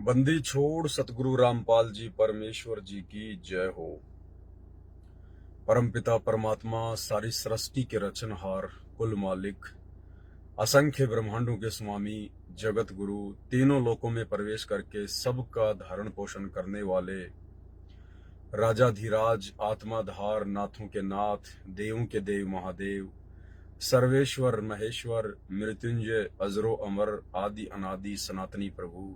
बंदी छोड़ सतगुरु रामपाल जी परमेश्वर जी की जय हो। परमपिता परमात्मा सारी सृष्टि के रचनहार, कुल मालिक, असंख्य ब्रह्मांडों के स्वामी, जगत गुरु, तीनों लोकों में प्रवेश करके सबका धारण पोषण करने वाले राजाधिराज, आत्माधार, नाथों के नाथ, देवों के देव महादेव, सर्वेश्वर महेश्वर, मृत्युंजय, अजरो अमर, आदि अनादि सनातनी प्रभु,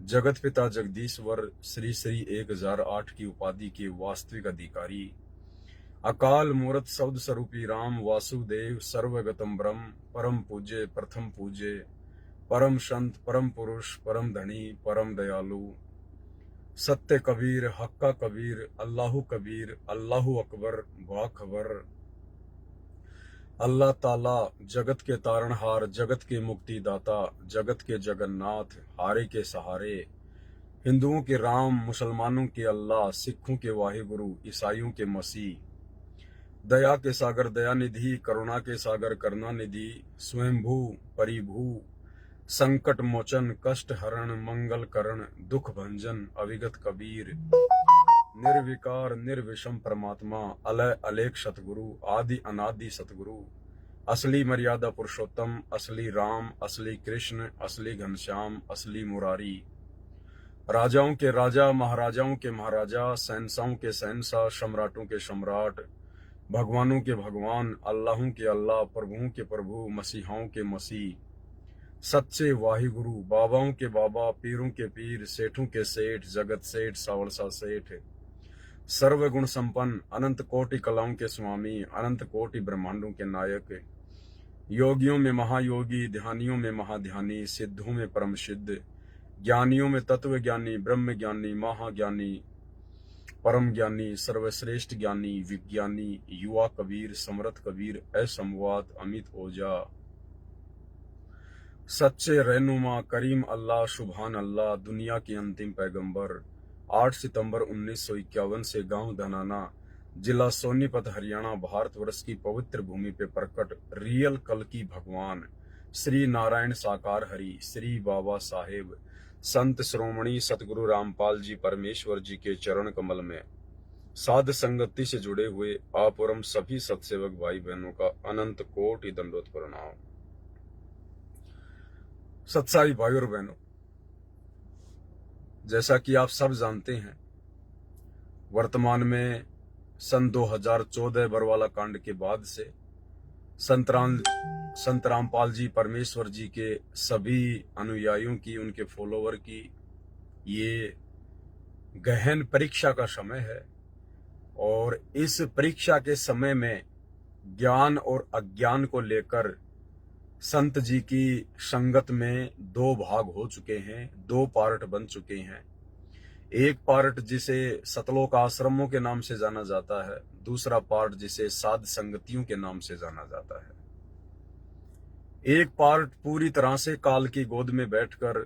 जगत पिता जगदीश्वर, श्री श्री 1008 की उपाधि के वास्तविक अधिकारी, अकाल मूर्त शब्द स्वरूपी राम वासुदेव, सर्वगतम ब्रह्म, परम पूज्य, प्रथम पूज्य, परम संत, परम पुरुष, परम धनी, परम दयालु, सत्य कबीर, हक्का कबीर, अल्लाहु कबीर, अल्लाहु अकबर, बाखबर, अल्लाह ताला, जगत के तारणहार, जगत के मुक्तिदाता, जगत के जगन्नाथ, हारे के सहारे, हिंदुओं के राम, मुसलमानों के अल्लाह, सिखों के वाहिगुरु, ईसाइयों के मसीह, दया के सागर दयानिधि, करुणा के सागर करुणानिधि, स्वयंभू परिभू, संकट मोचन, कष्ट हरण, मंगल करण, दुख भंजन, अविगत कबीर, निर्विकार निर्विषम परमात्मा, अलय अलेख सतगुरु, आदि अनादि सतगुरु, असली मर्यादा पुरुषोत्तम, असली राम, असली कृष्ण, असली घनश्याम, असली मुरारी, राजाओं के राजा, महाराजाओं के महाराजा, शहंशाहों के शहंशाह, सम्राटों के सम्राट, भगवानों के भगवान, अल्लाहों के अल्लाह, प्रभुओं के प्रभु, मसीहाओं के मसीह, सच्चे वाहिगुरु, बाबाओं के बाबा, पीरों के पीर, सेठों के सेठ, जगत सेठ, सावलसा सेठ, सर्वगुण संपन्न, अनंत कोटि कलाओं के स्वामी, अनंत कोटि ब्रह्मांडों के नायक, योगियों में महायोगी, ध्यानियों में महाध्यानी, सिद्धों में परम सिद्ध, ज्ञानियों में तत्व ज्ञानी, ब्रह्म ज्ञानी, महाज्ञानी, परम ज्ञानी, सर्वश्रेष्ठ ज्ञानी, विज्ञानी, युवा कबीर, समर्थ कबीर, असंवाद, अमित ओझा, सच्चे रहनुमा, करीम अल्लाह, सुभान अल्लाह, दुनिया के अंतिम पैगंबर, 8 सितंबर 1951 से गांव धनाना, जिला सोनीपत, हरियाणा, भारतवर्ष की पवित्र भूमि पे प्रकट रियल कल्कि भगवान श्री नारायण साकार हरि, श्री बाबा साहेब संत श्रोमणी सतगुरु रामपाल जी परमेश्वर जी के चरण कमल में साध संगति से जुड़े हुए आप और हम सभी सत्सेवक भाई बहनों का अनंत कोटि दंडोत प्रणाम। सत्साई भाई और बहनों, जैसा कि आप सब जानते हैं, वर्तमान में सन 2014 बरवाला कांड के बाद से संत रामपाल जी परमेश्वर जी के सभी अनुयायियों की, उनके फॉलोवर की ये गहन परीक्षा का समय है। और इस परीक्षा के समय में ज्ञान और अज्ञान को लेकर संत जी की संगत में दो भाग हो चुके हैं, दो पार्ट बन चुके हैं। एक पार्ट जिसे सतलोक आश्रमों के नाम से जाना जाता है, दूसरा पार्ट जिसे साध संगतियों के नाम से जाना जाता है। एक पार्ट पूरी तरह से काल की गोद में बैठकर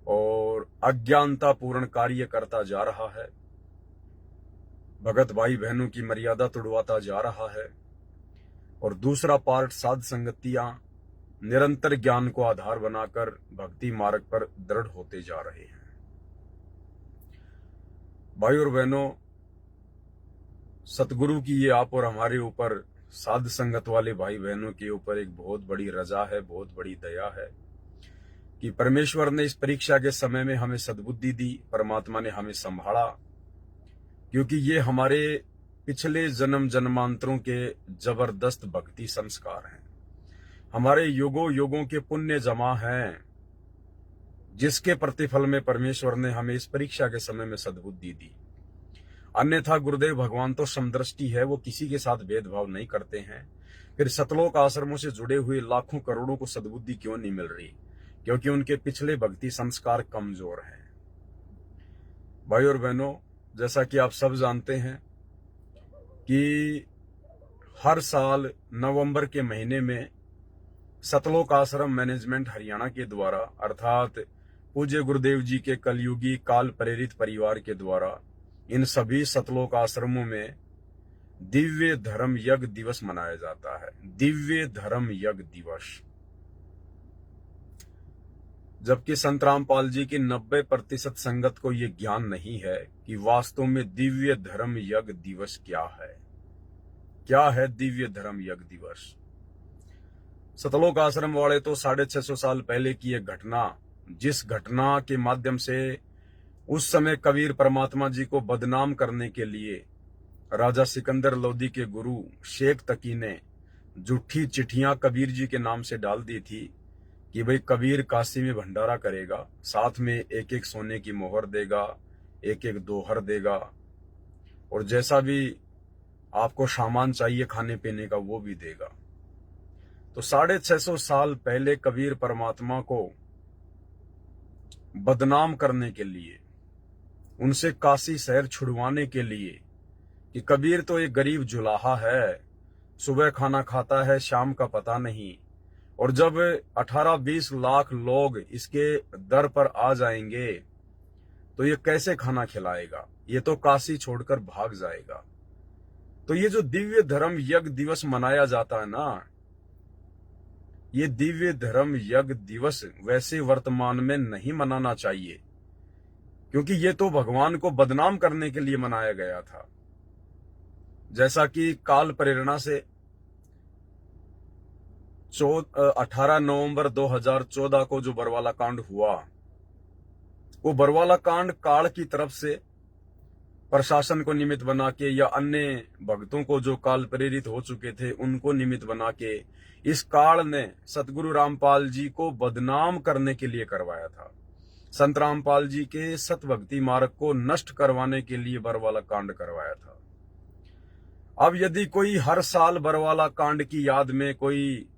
और अज्ञानता पूर्ण कार्य करता जा रहा है, भगत भाई बहनों की मर्यादा तोड़वाता जा रहा है, और दूसरा पार्ट साध संगतियां निरंतर ज्ञान को आधार बनाकर भक्ति मार्ग पर दृढ़ होते जा रहे हैं। भाई और बहनों, सतगुरु की ये आप और हमारे ऊपर, साध संगत वाले भाई बहनों के ऊपर एक बहुत बड़ी रजा है, बहुत बड़ी दया है कि परमेश्वर ने इस परीक्षा के समय में हमें सद्बुद्धि दी, परमात्मा ने हमें संभाला, क्योंकि ये हमारे पिछले जन्म जन्मांतरों के जबरदस्त भक्ति संस्कार हैं, हमारे युगों युगों के पुण्य जमा हैं, जिसके प्रतिफल में परमेश्वर ने हमें इस परीक्षा के समय में सद्बुद्धि दी। अन्यथा गुरुदेव भगवान तो समदृष्टि है, वो किसी के साथ भेदभाव नहीं करते हैं। फिर सतलोक आश्रमों से जुड़े हुए लाखों करोड़ों को सद्बुद्धि क्यों नहीं मिल रही? क्योंकि उनके पिछले भक्ति संस्कार कमजोर हैं। भाई और बहनों, जैसा कि आप सब जानते हैं कि हर साल नवंबर के महीने में सतलोक आश्रम मैनेजमेंट हरियाणा के द्वारा, अर्थात पूज्य गुरुदेव जी के कलयुगी काल प्रेरित परिवार के द्वारा, इन सभी सतलोक आश्रमों में दिव्य धर्म यज्ञ दिवस मनाया जाता है। दिव्य धर्म यज्ञ दिवस, जबकि संत रामपाल जी की 90% संगत को ये ज्ञान नहीं है कि वास्तव में दिव्य धर्म यज्ञ दिवस क्या है। क्या है दिव्य धर्म यज्ञ दिवस? सतलोक आश्रम वाले तो 650 साल पहले की एक घटना, जिस घटना के माध्यम से उस समय कबीर परमात्मा जी को बदनाम करने के लिए राजा सिकंदर लोदी के गुरु शेख तकी ने झूठी चिट्ठियां कबीर जी के नाम से डाल दी थी कि भाई कबीर काशी में भंडारा करेगा, साथ में एक एक सोने की मोहर देगा, एक एक दोहर देगा, और जैसा भी आपको सामान चाहिए खाने पीने का वो भी देगा। तो 650 साल पहले कबीर परमात्मा को बदनाम करने के लिए, उनसे काशी शहर छुड़वाने के लिए कि कबीर तो एक गरीब जुलाहा है, सुबह खाना खाता है, शाम का पता नहीं, और जब 18-20 लाख लोग इसके दर पर आ जाएंगे तो ये कैसे खाना खिलाएगा, ये तो काशी छोड़कर भाग जाएगा। तो ये जो दिव्य धर्म यज्ञ दिवस मनाया जाता है ना, ये दिव्य धर्म यज्ञ दिवस वैसे वर्तमान में नहीं मनाना चाहिए, क्योंकि ये तो भगवान को बदनाम करने के लिए मनाया गया था। जैसा कि काल प्रेरणा से 18 नवंबर 2014 को जो बरवाला कांड हुआ, वो बरवाला कांड काल की तरफ से प्रशासन को निमित्त बना के या अन्य भक्तों को जो काल प्रेरित हो चुके थे उनको निमित्त बना के इस काल ने सतगुरु रामपाल जी को बदनाम करने के लिए करवाया था। संत रामपाल जी के सत भक्ति मार्ग को नष्ट करवाने के लिए बरवाला कांड करवाया था। अब यदि कोई हर साल बरवाला कांड की याद में कोई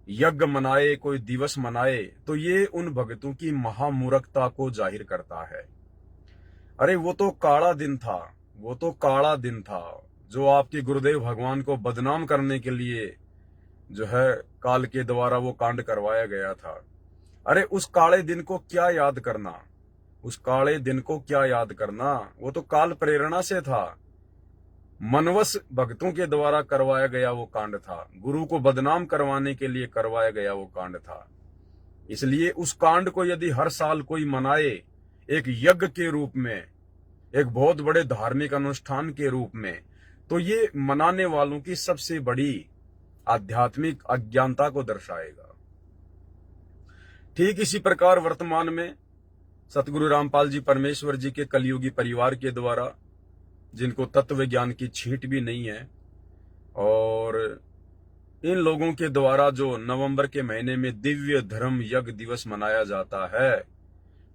यज्ञ मनाए, कोई दिवस मनाए, तो ये उन भक्तों की महामूर्खता को जाहिर करता है। अरे वो तो काला दिन था, वो तो काला दिन था जो आपके गुरुदेव भगवान को बदनाम करने के लिए जो है काल के द्वारा वो कांड करवाया गया था। अरे उस काले दिन को क्या याद करना, उस काले दिन को क्या याद करना, वो तो काल प्रेरणा से था, मनवश भक्तों के द्वारा करवाया गया वो कांड था, गुरु को बदनाम करवाने के लिए करवाया गया वो कांड था। इसलिए उस कांड को यदि हर साल कोई मनाए एक यज्ञ के रूप में, एक बहुत बड़े धार्मिक अनुष्ठान के रूप में, तो ये मनाने वालों की सबसे बड़ी आध्यात्मिक अज्ञानता को दर्शाएगा। ठीक इसी प्रकार वर्तमान में सतगुरु रामपाल जी परमेश्वर जी के कलयुगी परिवार के द्वारा, जिनको तत्व ज्ञान की छींट भी नहीं है, और इन लोगों के द्वारा जो नवंबर के महीने में दिव्य धर्म यज्ञ दिवस मनाया जाता है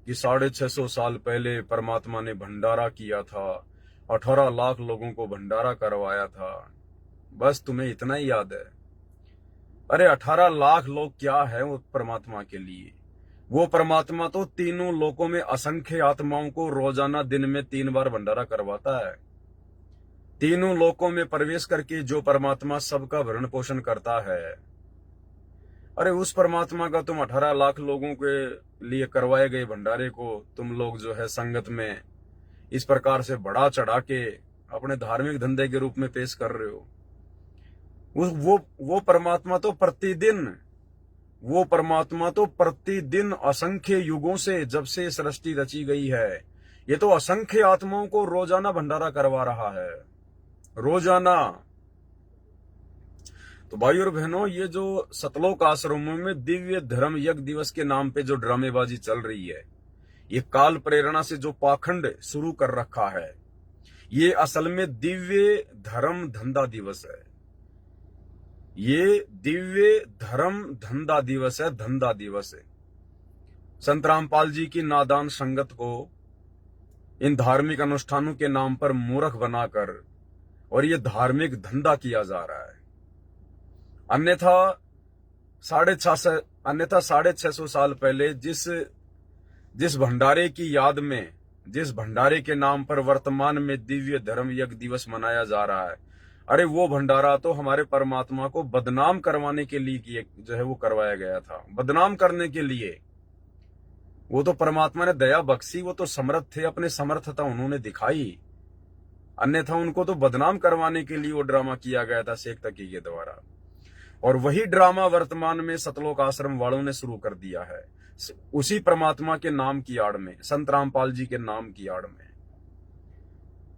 कि 650 साल पहले परमात्मा ने भंडारा किया था, 18 लाख लोगों को भंडारा करवाया था। बस तुम्हें इतना ही याद है? अरे 18 लाख लोग क्या है वो परमात्मा के लिए? वो परमात्मा तो तीनों लोकों में असंख्य आत्माओं को रोजाना दिन में 3 बार भंडारा करवाता है। तीनों लोकों में प्रवेश करके जो परमात्मा सबका भरण पोषण करता है, अरे उस परमात्मा का तुम 18 लाख लोगों के लिए करवाए गए भंडारे को तुम लोग जो है संगत में इस प्रकार से बढ़ा चढ़ा के अपने धार्मिक धंधे के रूप में पेश कर रहे हो। वो परमात्मा तो प्रतिदिन असंख्य युगों से, जब से सृष्टि रची गई है, ये तो असंख्य आत्माओं को रोजाना भंडारा करवा रहा है, रोजाना। तो भाई और बहनों, ये जो सतलोक आश्रमों में दिव्य धर्म यज्ञ दिवस के नाम पे जो ड्रामेबाजी चल रही है, ये काल प्रेरणा से जो पाखंड शुरू कर रखा है, ये असल में दिव्य धर्म धंधा दिवस है। ये दिव्य धर्म धंधा दिवस है, धंधा दिवस है। संत रामपाल जी की नादान संगत को इन धार्मिक अनुष्ठानों के नाम पर मूर्ख बनाकर और ये धार्मिक धंधा किया जा रहा है। अन्यथा 650 साल पहले जिस भंडारे की याद में, जिस भंडारे के नाम पर वर्तमान में दिव्य धर्म यज्ञ दिवस मनाया जा रहा है, अरे वो भंडारा तो हमारे परमात्मा को बदनाम करवाने के लिए जो है वो करवाया गया था, बदनाम करने के लिए। वो तो परमात्मा ने दया बख्शी, वो तो समर्थ थे, अपने समर्थता उन्होंने दिखाई, अन्यथा उनको तो बदनाम करवाने के लिए वो ड्रामा किया गया था शेख तकी के द्वारा। और वही ड्रामा वर्तमान में सतलोक आश्रम वालों ने शुरू कर दिया है। उसी परमात्मा के नाम की आड़ में, संत रामपाल जी के नाम की आड़ में।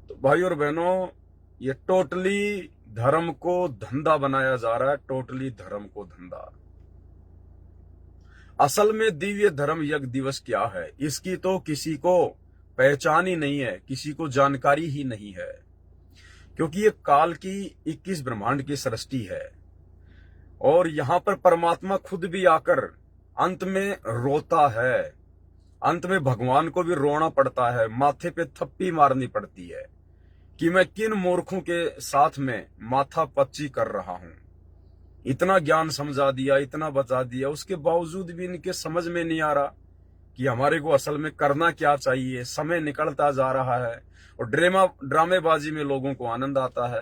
तो भाई और बहनों, ये टोटली धर्म को धंधा बनाया जा रहा है, टोटली धर्म को धंधा। असल में दिव्य धर्म यज्ञ दिवस क्या है, इसकी तो किसी को पहचान ही नहीं है, किसी को जानकारी ही नहीं है, क्योंकि ये काल की 21 ब्रह्मांड की सृष्टि है और यहां पर परमात्मा खुद भी आकर अंत में रोता है। अंत में भगवान को भी रोना पड़ता है, माथे पे थप्पी मारनी पड़ती है कि मैं किन मूर्खों के साथ में माथा पच्ची कर रहा हूं। इतना ज्ञान समझा दिया, इतना बता दिया, उसके बावजूद भी इनके समझ में नहीं आ रहा कि हमारे को असल में करना क्या चाहिए। समय निकलता जा रहा है और ड्रामेबाजी में लोगों को आनंद आता है।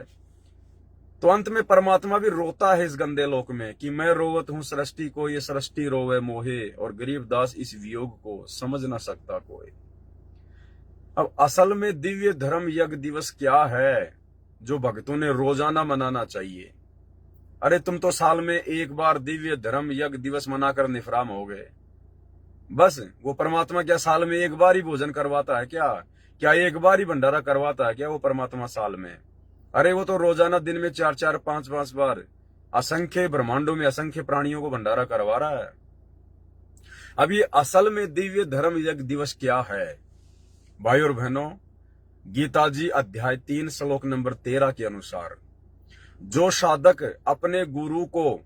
तो अंत में परमात्मा भी रोता है इस गंदे लोक में कि मैं रोवत हूं सृष्टि को, ये सृष्टि रोवे मोहे, और गरीब दास इस वियोग को समझ न सकता कोई। अब असल में दिव्य धर्म यज्ञ दिवस क्या है जो भक्तों ने रोजाना मनाना चाहिए? अरे तुम तो साल में एक बार दिव्य धर्म यज्ञ दिवस मनाकर निफराम हो गए। बस वो परमात्मा क्या साल में एक बार ही भोजन करवाता है क्या? क्या एक बार ही भंडारा करवाता है क्या वो परमात्मा साल में? अरे वो तो रोजाना दिन में 4-4, 5-5 बार असंख्य ब्रह्मांडों में असंख्य प्राणियों को भंडारा करवा रहा है। अब ये असल में दिव्य धर्म यज्ञ दिवस क्या है? भाई और बहनों, गीता जी अध्याय 3 श्लोक नंबर 13 के अनुसार जो साधक अपने गुरु को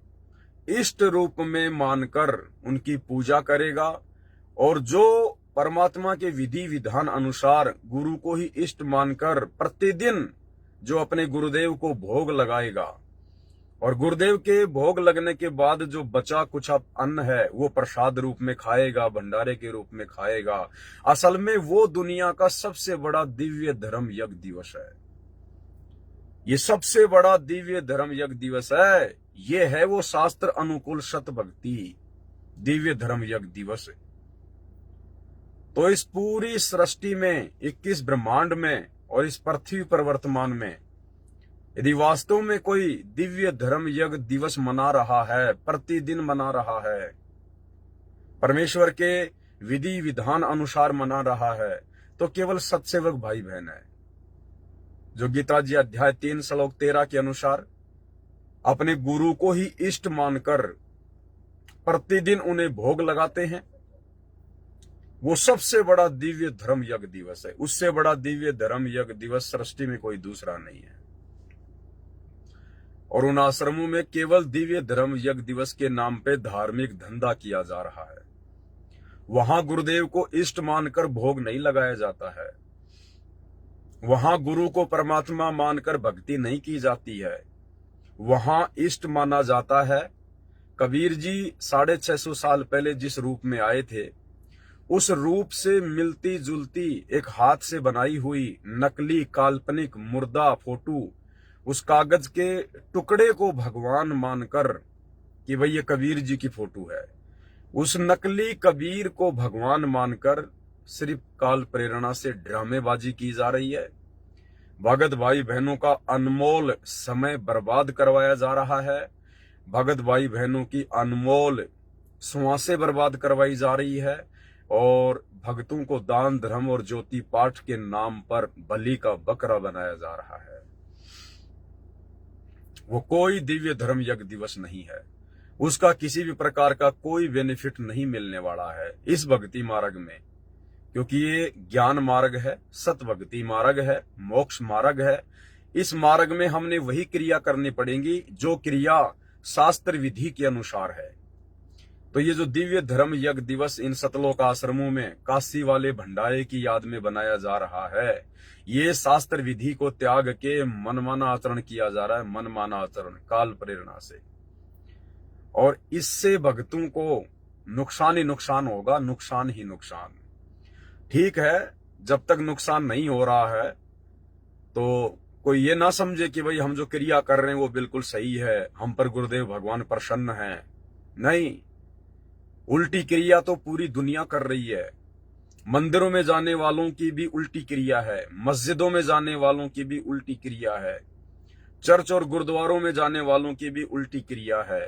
इष्ट रूप में मानकर उनकी पूजा करेगा और जो परमात्मा के विधि विधान अनुसार गुरु को ही इष्ट मानकर प्रतिदिन जो अपने गुरुदेव को भोग लगाएगा और गुरुदेव के भोग लगने के बाद जो बचा कुछ अन्न है वो प्रसाद रूप में खाएगा, भंडारे के रूप में खाएगा, असल में वो दुनिया का सबसे बड़ा दिव्य धर्म यज्ञ दिवस है। ये सबसे बड़ा दिव्य धर्म यज्ञ दिवस है। ये है वो शास्त्र अनुकूल सत भक्ति दिव्य धर्म यज्ञ दिवस। तो इस पूरी सृष्टि में, 21 ब्रह्मांड में और इस पृथ्वी पर वर्तमान में यदि वास्तव में कोई दिव्य धर्म यज्ञ दिवस मना रहा है, प्रतिदिन मना रहा है, परमेश्वर के विधि विधान अनुसार मना रहा है, तो केवल सत्सेवक भाई बहन है जो गीता जी अध्याय 3 श्लोक 13 के अनुसार अपने गुरु को ही इष्ट मानकर प्रतिदिन उन्हें भोग लगाते हैं। वो सबसे बड़ा दिव्य धर्म यज्ञ दिवस है। उससे बड़ा दिव्य धर्म यज्ञ दिवस सृष्टि में कोई दूसरा नहीं है। और उन आश्रमों में केवल दिव्य धर्म यज्ञ दिवस के नाम पे धार्मिक धंधा किया जा रहा है। वहां गुरुदेव को इष्ट मानकर भोग नहीं लगाया जाता है, वहां गुरु को परमात्मा मानकर भक्ति नहीं की जाती है, वहां इष्ट माना जाता है। कबीर जी 650 साल पहले जिस रूप में आए थे उस रूप से मिलती जुलती एक हाथ से बनाई हुई नकली काल्पनिक मुर्दा फोटो, उस कागज के टुकड़े को भगवान मानकर कि भाई ये कबीर जी की फोटो है, उस नकली कबीर को भगवान मानकर सिर्फ काल प्रेरणा से ड्रामेबाजी की जा रही है। भगत भाई बहनों का अनमोल समय बर्बाद करवाया जा रहा है। भगत भाई बहनों की अनमोल श्वासें बर्बाद करवाई जा रही है और भक्तों को दान धर्म और ज्योति पाठ के नाम पर बलि का बकरा बनाया जा रहा है। वो कोई दिव्य धर्म यज्ञ दिवस नहीं है, उसका किसी भी प्रकार का कोई बेनिफिट नहीं मिलने वाला है इस भक्ति मार्ग में, क्योंकि ये ज्ञान मार्ग है, सत भक्ति मार्ग है, मोक्ष मार्ग है। इस मार्ग में हमने वही क्रिया करनी पड़ेगी जो क्रिया शास्त्र विधि के अनुसार है। तो ये जो दिव्य धर्म यज्ञ दिवस इन सतलोक आश्रमों में काशी वाले भंडारे की याद में बनाया जा रहा है, ये शास्त्र विधि को त्याग के मनमाना आचरण किया जा रहा है, मनमाना आचरण काल प्रेरणा से। और इससे भक्तों को नुकसान ही नुकसान होगा, नुकसान ही नुकसान। ठीक है, जब तक नुकसान नहीं हो रहा है तो कोई ये ना समझे कि भाई हम जो क्रिया कर रहे हैं वो बिल्कुल सही है, हम पर गुरुदेव भगवान प्रसन्न हैं। नहीं, उल्टी क्रिया तो पूरी दुनिया कर रही है। मंदिरों में जाने वालों की भी उल्टी क्रिया है, मस्जिदों में जाने वालों की भी उल्टी क्रिया है, चर्च और गुरुद्वारों में जाने वालों की भी उल्टी क्रिया है।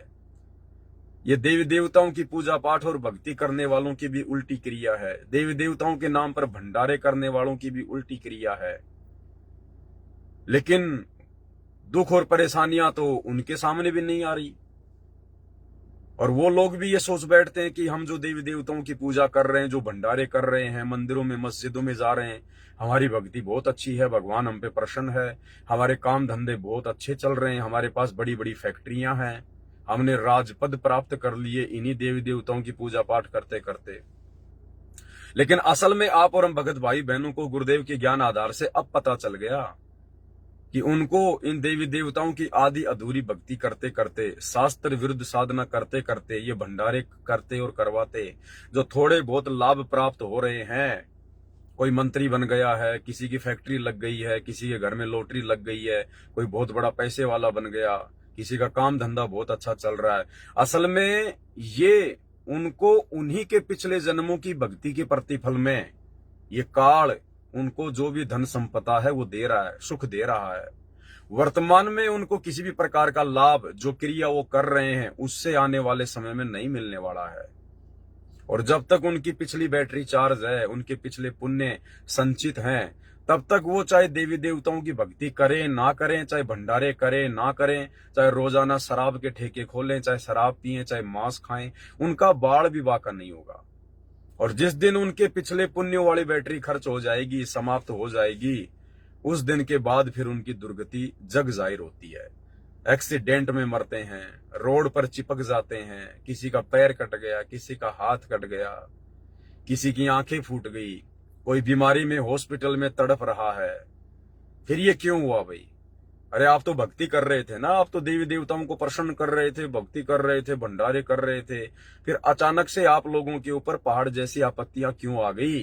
ये देवी देवताओं की पूजा पाठ और भक्ति करने वालों की भी उल्टी क्रिया है। देवी देवताओं के नाम पर भंडारे करने वालों की भी उल्टी क्रिया है। लेकिन दुख और परेशानियां तो उनके सामने भी नहीं आ रही, और वो लोग भी ये सोच बैठते हैं कि हम जो देवी देवताओं की पूजा कर रहे हैं, जो भंडारे कर रहे हैं, मंदिरों में मस्जिदों में जा रहे हैं, हमारी भक्ति बहुत अच्छी है, भगवान हम पे प्रसन्न है, हमारे काम धंधे बहुत अच्छे चल रहे हैं, हमारे पास बड़ी बड़ी फैक्ट्रियां हैं, हमने राजपद प्राप्त कर लिए इन्हीं देवी देवताओं की पूजा पाठ करते करते। लेकिन असल में आप और हम भगत भाई बहनों को गुरुदेव के ज्ञान आधार से अब पता चल गया कि उनको इन देवी देवताओं की आदि अधूरी भक्ति करते करते, शास्त्र विरुद्ध साधना करते करते, ये भंडारे करते और करवाते जो थोड़े बहुत लाभ प्राप्त हो रहे हैं, कोई मंत्री बन गया है, किसी की फैक्ट्री लग गई है, किसी के घर में लॉटरी लग गई है, कोई बहुत बड़ा पैसे वाला बन गया, किसी का काम धंधा बहुत अच्छा चल रहा है, असल में ये उनको उन्हीं के पिछले जन्मों की भक्ति के प्रतिफल में ये काल उनको जो भी धन संपदा है वो दे रहा है, सुख दे रहा है। वर्तमान में उनको किसी भी प्रकार का लाभ जो क्रिया वो कर रहे हैं उससे आने वाले समय में नहीं मिलने वाला है। और जब तक उनकी पिछली बैटरी चार्ज है, उनके पिछले पुण्य संचित हैं, तब तक वो चाहे देवी देवताओं की भक्ति करें ना करें, चाहे भंडारे करें ना करें, चाहे रोजाना शराब के ठेके खोलें, चाहे शराब पिएं, चाहे मांस खाएं, उनका बाढ़ भी बाका नहीं होगा। और जिस दिन उनके पिछले पुण्यों वाली बैटरी खर्च हो जाएगी, समाप्त हो जाएगी, उस दिन के बाद फिर उनकी दुर्गति जग जाहिर होती है। एक्सीडेंट में मरते हैं, रोड पर चिपक जाते हैं, किसी का पैर कट गया, किसी का हाथ कट गया, किसी की आंखें फूट गई, कोई बीमारी में हॉस्पिटल में तड़प रहा है। फिर ये क्यों हुआ भाई? अरे आप तो भक्ति कर रहे थे ना, आप तो देवी देवताओं को प्रसन्न कर रहे थे, भक्ति कर रहे थे, भंडारे कर रहे थे, फिर अचानक से आप लोगों के ऊपर पहाड़ जैसी आपत्तियां क्यों आ गई?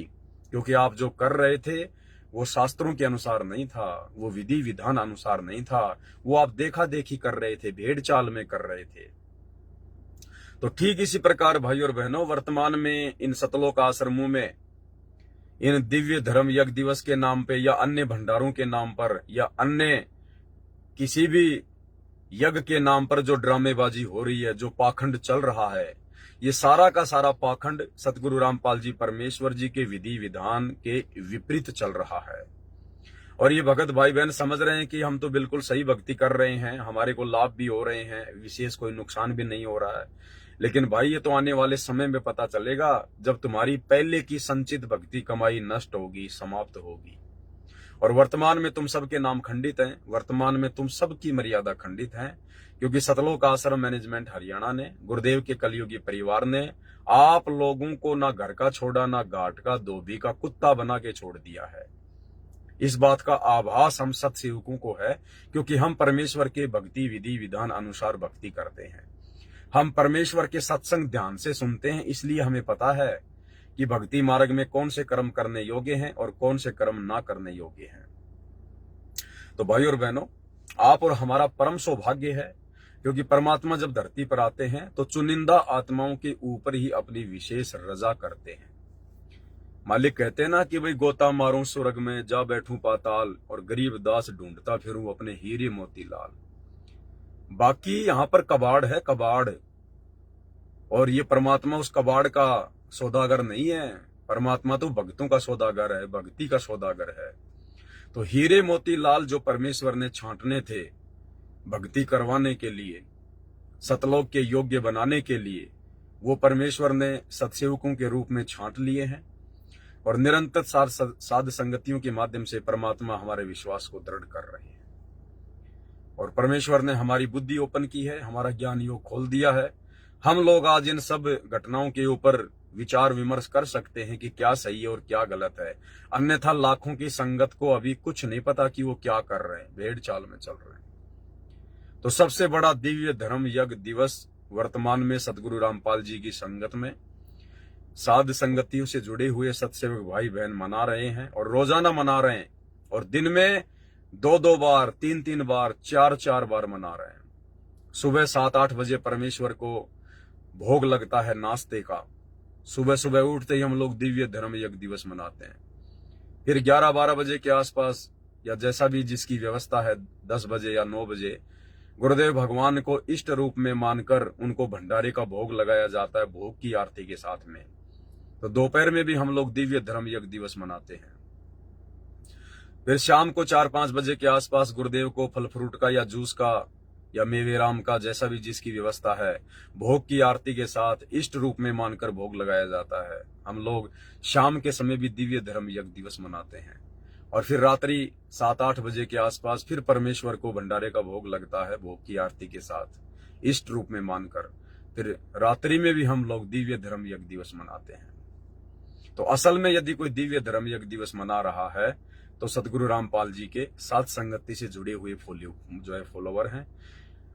क्योंकि आप जो कर रहे थे वो शास्त्रों के अनुसार नहीं था, वो विधि विधान अनुसार नहीं था, वो आप देखा देखी कर रहे थे, भेड़ चाल में कर रहे थे। तो ठीक इसी प्रकार भाई और बहनों, वर्तमान में इन सतलोक आश्रमों में इन दिव्य धर्म यज्ञ दिवस के नाम पे या अन्य भंडारों के नाम पर या अन्य किसी भी यज्ञ के नाम पर जो ड्रामेबाजी हो रही है, जो पाखंड चल रहा है, ये सारा का सारा पाखंड सतगुरु रामपाल जी परमेश्वर जी के विधि विधान के विपरीत चल रहा है। और ये भगत भाई बहन समझ रहे हैं कि हम तो बिल्कुल सही भक्ति कर रहे हैं, हमारे को लाभ भी हो रहे हैं, विशेष कोई नुकसान भी नहीं हो रहा है। लेकिन भाई ये तो आने वाले समय में पता चलेगा जब तुम्हारी पहले की संचित भक्ति कमाई नष्ट होगी, समाप्त होगी। और वर्तमान में तुम सबके नाम खंडित हैं, वर्तमान में तुम सबकी मर्यादा खंडित है, क्योंकि सतलोक आश्रम मैनेजमेंट हरियाणा ने, गुरुदेव के कलयुगी परिवार ने आप लोगों को ना घर का छोड़ा, ना घाट का धोबी का कुत्ता बना के छोड़ दिया है। इस बात का आभास हम सत्सेवकों को है, क्योंकि हम परमेश्वर के भक्ति विधि विधान अनुसार भक्ति करते हैं, हम परमेश्वर के सत्संग ध्यान से सुनते हैं, इसलिए हमें पता है कि भक्ति मार्ग में कौन से कर्म करने योग्य हैं और कौन से कर्म ना करने योग्य हैं। तो भाई और बहनों, आप और हमारा परम सौभाग्य है, क्योंकि परमात्मा जब धरती पर आते हैं तो चुनिंदा आत्माओं के ऊपर ही अपनी विशेष रजा करते हैं। मालिक कहते हैं ना कि भाई गोता मारूं स्वर्ग में, जा बैठूं पाताल, और गरीब दास ढूंढता फिरूं अपने हीरे मोती लाल। बाकी यहां पर कबाड़ है, कबाड़, और ये परमात्मा उस कबाड़ का सौदागर नहीं है, परमात्मा तो भक्तों का सौदागर है, भक्ति का सौदागर है। तो हीरे मोती लाल जो परमेश्वर ने छांटने थे भक्ति करवाने के लिए, सतलोक के योग्य बनाने के लिए, वो परमेश्वर ने सत्सेवकों के रूप में छांट लिए हैं। और निरंतर साध संगतियों के माध्यम से परमात्मा हमारे विश्वास को दृढ़ कर रहे हैं। और परमेश्वर ने हमारी बुद्धि ओपन की है, हमारा ज्ञान योग खोल दिया है। हम लोग आज इन सब घटनाओं के ऊपर विचार विमर्श कर सकते हैं कि क्या सही है और क्या गलत है। अन्यथा लाखों की संगत को अभी कुछ नहीं पता कि वो क्या कर रहे हैं, भेड़ चाल में चल रहे हैं। तो सबसे बड़ा दिव्य धर्म यज्ञ दिवस वर्तमान में सतगुरु रामपाल जी की संगत में साध संगतियों से जुड़े हुए सत्सेवक भाई बहन मना रहे हैं, और रोजाना मना रहे हैं, और दिन में 2-2 बार, 3-3 बार, 4-4 बार मना रहे हैं। सुबह 7-8 बजे परमेश्वर को भोग लगता है नाश्ते का, सुबह सुबह उठते ही हम लोग दिव्य धर्म यज्ञ दिवस मनाते हैं। फिर 11-12 बजे के आसपास, या जैसा भी जिसकी व्यवस्था है, 10 बजे या 9 बजे गुरुदेव भगवान को इष्ट रूप में मानकर उनको भंडारे का भोग लगाया जाता है भोग की आरती के साथ में। तो दोपहर में भी हम लोग दिव्य धर्म यज्ञ दिवस मनाते हैं। फिर शाम को 4-5 बजे के आसपास गुरुदेव को फल फ्रूट का या जूस का या मेवे राम का, जैसा भी जिसकी व्यवस्था है, भोग की आरती के साथ इष्ट रूप में मानकर भोग लगाया जाता है। हम लोग शाम के समय भी दिव्य धर्म यज्ञ दिवस मनाते हैं। और फिर रात्रि 7-8 बजे के आसपास फिर परमेश्वर को भंडारे का भोग लगता है भोग की आरती के साथ इष्ट रूप में मानकर। फिर रात्रि में भी हम लोग दिव्य धर्म यज्ञ दिवस मनाते हैं। तो असल में यदि कोई दिव्य धर्म यज्ञ दिवस मना रहा है तो सतगुरु रामपाल जी के साथ संगति से जुड़े हुए फॉलोवर हैं।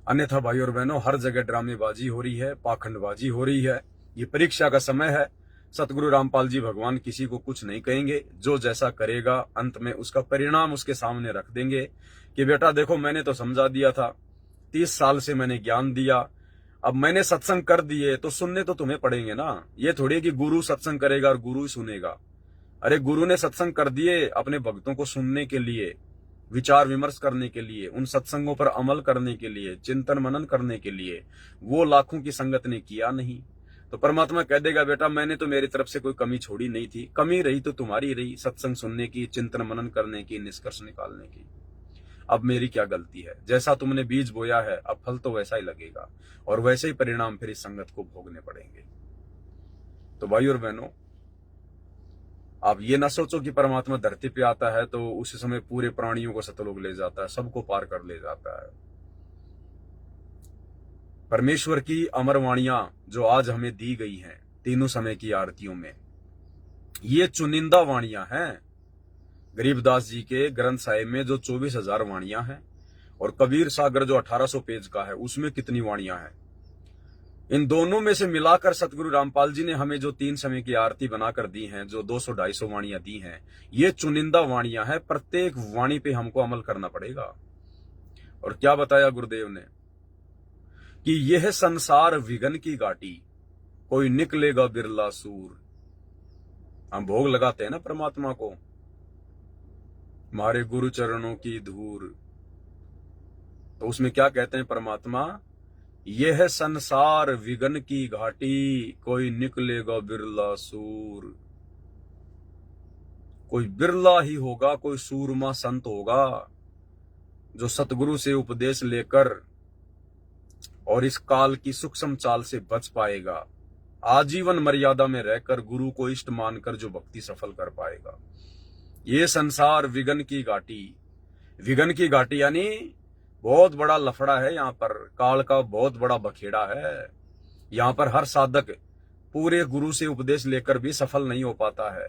अन्यथा भाई और बहनों, हर जगह ड्रामेबाजी हो रही है, पाखंडबाजी हो रही है। ये परीक्षा का समय है। सतगुरु रामपाल जी भगवान किसी को कुछ नहीं कहेंगे। जो जैसा करेगा अंत में उसका परिणाम उसके सामने रख देंगे कि बेटा देखो, मैंने तो समझा दिया था, 30 साल से मैंने ज्ञान दिया, अब मैंने सत्संग कर दिए तो सुनने तो तुम्हें पड़ेंगे ना। ये थोड़ी कि गुरु सत्संग करेगा और गुरु ही सुनेगा। अरे गुरु ने सत्संग कर दिए अपने भक्तों को सुनने के लिए, विचार विमर्श करने के लिए, उन सत्संगों पर अमल करने के लिए, चिंतन मनन करने के लिए। वो लाखों की संगत ने किया नहीं। तो परमात्मा कह देगा बेटा मैंने तो मेरी तरफ से कोई कमी छोड़ी नहीं थी, कमी रही तो तुम्हारी रही, सत्संग सुनने की, चिंतन मनन करने की, निष्कर्ष निकालने की। अब मेरी क्या गलती है? जैसा तुमने बीज बोया है अब फल तो वैसा ही लगेगा और वैसे ही परिणाम फिर इस संगत को भोगने पड़ेंगे। तो भाई और बहनों, आप ये ना सोचो कि परमात्मा धरती पे आता है तो उस समय पूरे प्राणियों को सतलोक ले जाता है, सबको पार कर ले जाता है। परमेश्वर की अमर वाणियां जो आज हमें दी गई हैं तीनों समय की आरतियों में, ये चुनिंदा वाणियां हैं। गरीबदास जी के ग्रंथ साहिब में जो 24,000 वाणियां हैं और कबीर सागर जो 1800 पेज का है उसमें कितनी वाणियां हैं, इन दोनों में से मिलाकर सतगुरु रामपाल जी ने हमें जो 3 समय की आरती बनाकर दी हैं, जो 200-250 वाणियां दी हैं, ये चुनिंदा वाणियां हैं। प्रत्येक वाणी पे हमको अमल करना पड़ेगा। और क्या बताया गुरुदेव ने कि यह संसार विघन की घाटी, कोई निकलेगा बिरला सूर। हम भोग लगाते हैं ना परमात्मा को, हमारे गुरु चरणों की धूर, तो उसमें क्या कहते हैं परमात्मा, यह संसार विघन की घाटी, कोई निकलेगा बिरला सूर। कोई बिरला ही होगा, कोई सूरमा संत होगा जो सतगुरु से उपदेश लेकर और इस काल की सूक्ष्म चाल से बच पाएगा, आजीवन मर्यादा में रहकर गुरु को इष्ट मानकर जो भक्ति सफल कर पाएगा। ये संसार विघन की घाटी, विघन की घाटी यानी बहुत बड़ा लफड़ा है। यहाँ पर काल का बहुत बड़ा बखेड़ा है। यहाँ पर हर साधक पूरे गुरु से उपदेश लेकर भी सफल नहीं हो पाता है।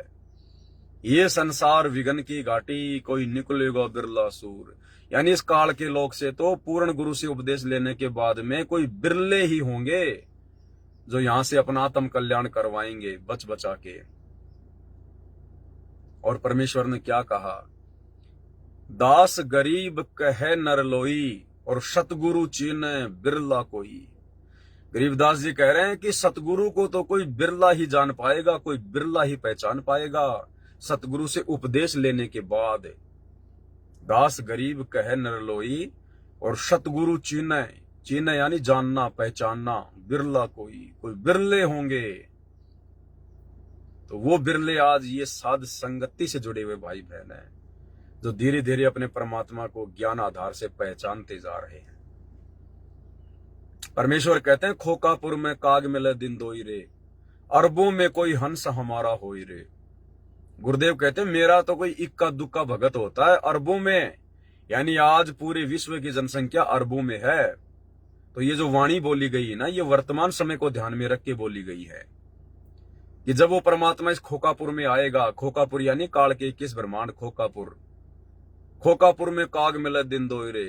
ये संसार विघन की घाटी, कोई निकलेगा बिरला सूर, यानी इस काल के लोक से तो पूर्ण गुरु से उपदेश लेने के बाद में कोई बिरले ही होंगे जो यहां से अपना आत्म कल्याण करवाएंगे बच बचा के। और परमेश्वर ने क्या कहा, दास गरीब कहे नरलोई और सतगुरु चीने बिरला कोई। गरीबदास जी कह रहे हैं कि सतगुरु को तो कोई बिरला ही जान पाएगा, कोई बिरला ही पहचान पाएगा सतगुरु से उपदेश लेने के बाद। दास गरीब कहे नरलोई और सतगुरु चीने, चीने यानी जानना पहचानना, बिरला कोई, कोई बिरले होंगे। तो वो बिरले आज ये साध संगति से जुड़े हुए भाई बहन हैं जो धीरे धीरे अपने परमात्मा को ज्ञान आधार से पहचानते जा रहे हैं। परमेश्वर कहते हैं, खोकापुर में काग मिले दिन दोई रे, अरबों में कोई हंस हमारा होई रे। गुरुदेव कहते हैं मेरा तो कोई इक्का दुक्का भगत होता है अरबों में, यानी आज पूरे विश्व की जनसंख्या अरबों में है। तो ये जो वाणी बोली गई है ना, ये वर्तमान समय को ध्यान में रख के बोली गई है कि जब वो परमात्मा इस खोकापुर में आएगा, खोकापुर यानी काल के 21 ब्रह्मांड खोकापुर, खोकापुर में काग मिले दिन दोई रे।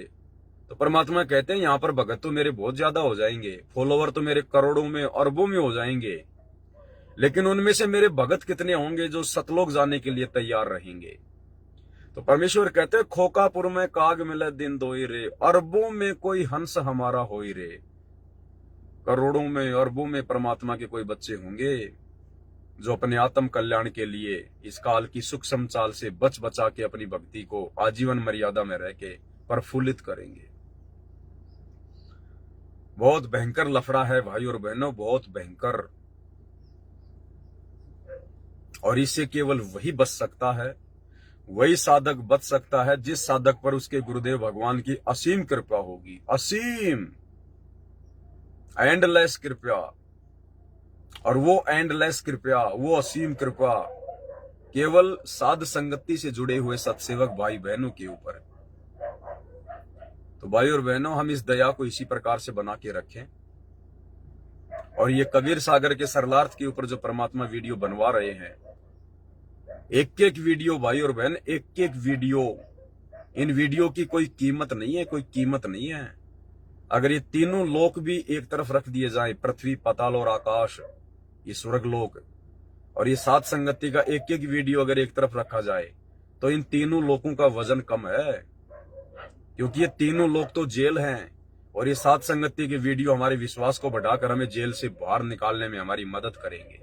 तो परमात्मा कहते हैं यहां पर भगत तो मेरे बहुत ज्यादा हो जाएंगे, फॉलोवर तो मेरे करोड़ों में अरबों में हो जाएंगे, लेकिन उनमें से मेरे भगत कितने होंगे जो सतलोक जाने के लिए तैयार रहेंगे। तो परमेश्वर कहते हैं खोकापुर में काग मिले दिन दोई रे, अरबों में कोई हंस हमारा होई रे। करोड़ों में अरबों में परमात्मा के कोई बच्चे होंगे जो अपने आत्म कल्याण के लिए इस काल की सूक्ष्म चाल से बच बचा के अपनी भक्ति को आजीवन मर्यादा में रह के प्रफुल्लित करेंगे। बहुत भयंकर लफड़ा है भाई और बहनों, बहुत भयंकर। और इससे केवल वही बच सकता है, वही साधक बच सकता है जिस साधक पर उसके गुरुदेव भगवान की असीम कृपा होगी, असीम, एंडलेस कृपा। और वो एंडलेस कृपा, वो असीम कृपा केवल साध संगति से जुड़े हुए सत्सेवक भाई बहनों के ऊपर। तो भाई और बहनों, हम इस दया को इसी प्रकार से बना के रखें। और ये कबीर सागर के सरलार्थ के ऊपर जो परमात्मा वीडियो बनवा रहे हैं, एक एक वीडियो भाई और बहन, एक एक वीडियो, इन वीडियो की कोई कीमत नहीं है, कोई कीमत नहीं है। अगर ये तीनों लोक भी एक तरफ रख दिए जाए, पृथ्वी, पाताल और आकाश, ये स्वर्ग लोक, और ये सात संगति का एक एक वीडियो अगर एक तरफ रखा जाए, तो इन तीनों लोकों का वजन कम है। क्योंकि ये तीनों लोग तो जेल हैं, और ये सात संगति के वीडियो हमारे विश्वास को बढ़ाकर हमें जेल से बाहर निकालने में हमारी मदद करेंगे।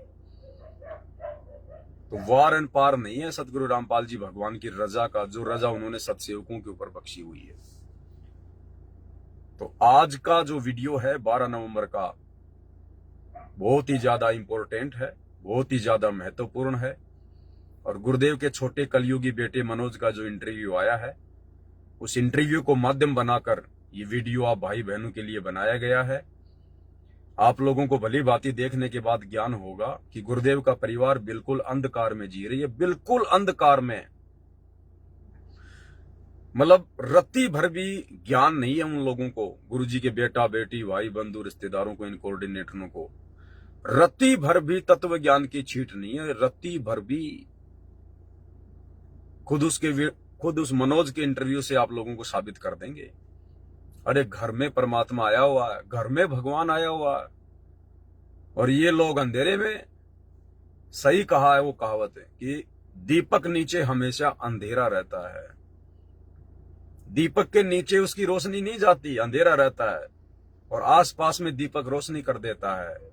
तो वार एंड पार नहीं है सतगुरु रामपाल जी भगवान की रजा का, जो रजा उन्होंने सत्सेवकों के ऊपर बख्शी हुई है। तो आज का जो वीडियो है 12 नवंबर का, बहुत ही ज्यादा इंपॉर्टेंट है, बहुत ही ज्यादा महत्वपूर्ण है। और गुरुदेव के छोटे कलयुगी बेटे मनोज का जो इंटरव्यू आया है, उस इंटरव्यू को माध्यम बनाकर ये वीडियो आप भाई बहनों के लिए बनाया गया है। आप लोगों को भली भांति देखने के बाद ज्ञान होगा कि गुरुदेव का परिवार बिल्कुल अंधकार में जी रही है, बिल्कुल अंधकार में। मतलब रत्ती भर भी ज्ञान नहीं है उन लोगों को, गुरुजी के बेटा बेटी भाई बंधु रिश्तेदारों को, इन कोऑर्डिनेटरों को रत्ती भर भी तत्व ज्ञान की छींट नहीं है, रत्ती भर भी। खुद उस मनोज के इंटरव्यू से आप लोगों को साबित कर देंगे। अरे घर में परमात्मा आया हुआ है, घर में भगवान आया हुआ है, और ये लोग अंधेरे में। सही कहा है वो कहावत है कि दीपक नीचे हमेशा अंधेरा रहता है, दीपक के नीचे उसकी रोशनी नहीं जाती, अंधेरा रहता है, और आसपास में दीपक रोशनी कर देता है।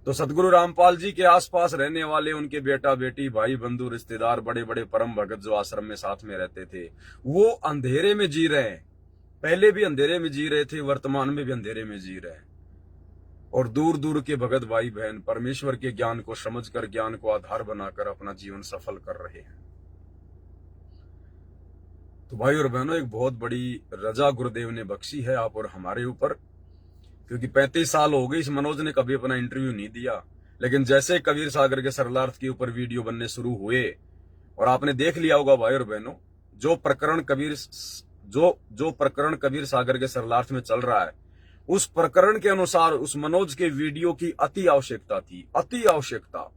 तो सतगुरु रामपाल जी के आसपास रहने वाले उनके बेटा बेटी भाई बंधु रिश्तेदार, बड़े बड़े परम भगत जो आश्रम में साथ में रहते थे, वो अंधेरे में जी रहे हैं। पहले भी अंधेरे में जी रहे थे, वर्तमान में भी अंधेरे में जी रहे हैं। और दूर दूर के भगत भाई बहन परमेश्वर के ज्ञान को समझकर, ज्ञान को आधार बनाकर अपना जीवन सफल कर रहे हैं। तो भाई और बहनों, एक बहुत बड़ी रजा गुरुदेव ने बख्शी है आप और हमारे ऊपर। क्योंकि 35 साल हो गए इस मनोज ने कभी अपना इंटरव्यू नहीं दिया, लेकिन जैसे कबीर सागर के सरलार्थ के ऊपर वीडियो बनने शुरू हुए, और आपने देख लिया होगा भाई और बहनों, जो प्रकरण कबीर सागर के सरलार्थ में चल रहा है, उस प्रकरण के अनुसार उस मनोज के वीडियो की अति आवश्यकता थी, अति आवश्यकता।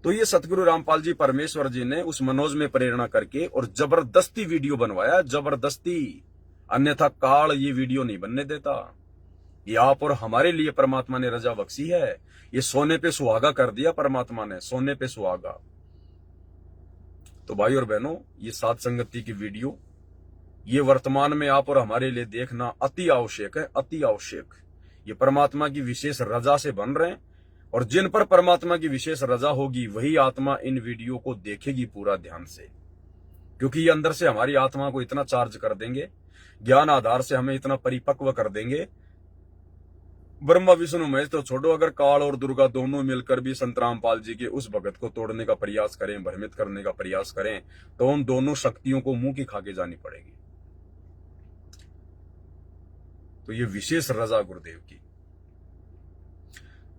तो ये सतगुरु रामपाल जी परमेश्वर जी ने उस मनोज में प्रेरणा करके और जबरदस्ती वीडियो बनवाया, जबरदस्ती। अन्यथा काल ये वीडियो नहीं बनने देता। ये आप और हमारे लिए परमात्मा ने रजा बख्शी है। ये सोने पे सुहागा कर दिया परमात्मा ने, सोने पे सुहागा। तो भाई और बहनों, ये सात संगति की वीडियो ये वर्तमान में आप और हमारे लिए देखना अति आवश्यक है, अति आवश्यक। ये परमात्मा की विशेष रजा से बन रहे हैं, और जिन पर परमात्मा की विशेष रजा होगी वही आत्मा इन वीडियो को देखेगी पूरा ध्यान से। क्योंकि ये अंदर से हमारी आत्मा को इतना चार्ज कर देंगे, ज्ञान आधार से हमें इतना परिपक्व कर देंगे। ब्रह्मा विष्णु महेश तो छोड़ो, अगर काल और दुर्गा दोनों मिलकर भी संत रामपाल जी के उस भगत को तोड़ने का प्रयास करें, भ्रमित करने का प्रयास करें, तो उन दोनों शक्तियों को मुंह की खाके जानी पड़ेगी। तो ये विशेष रजा गुरुदेव की।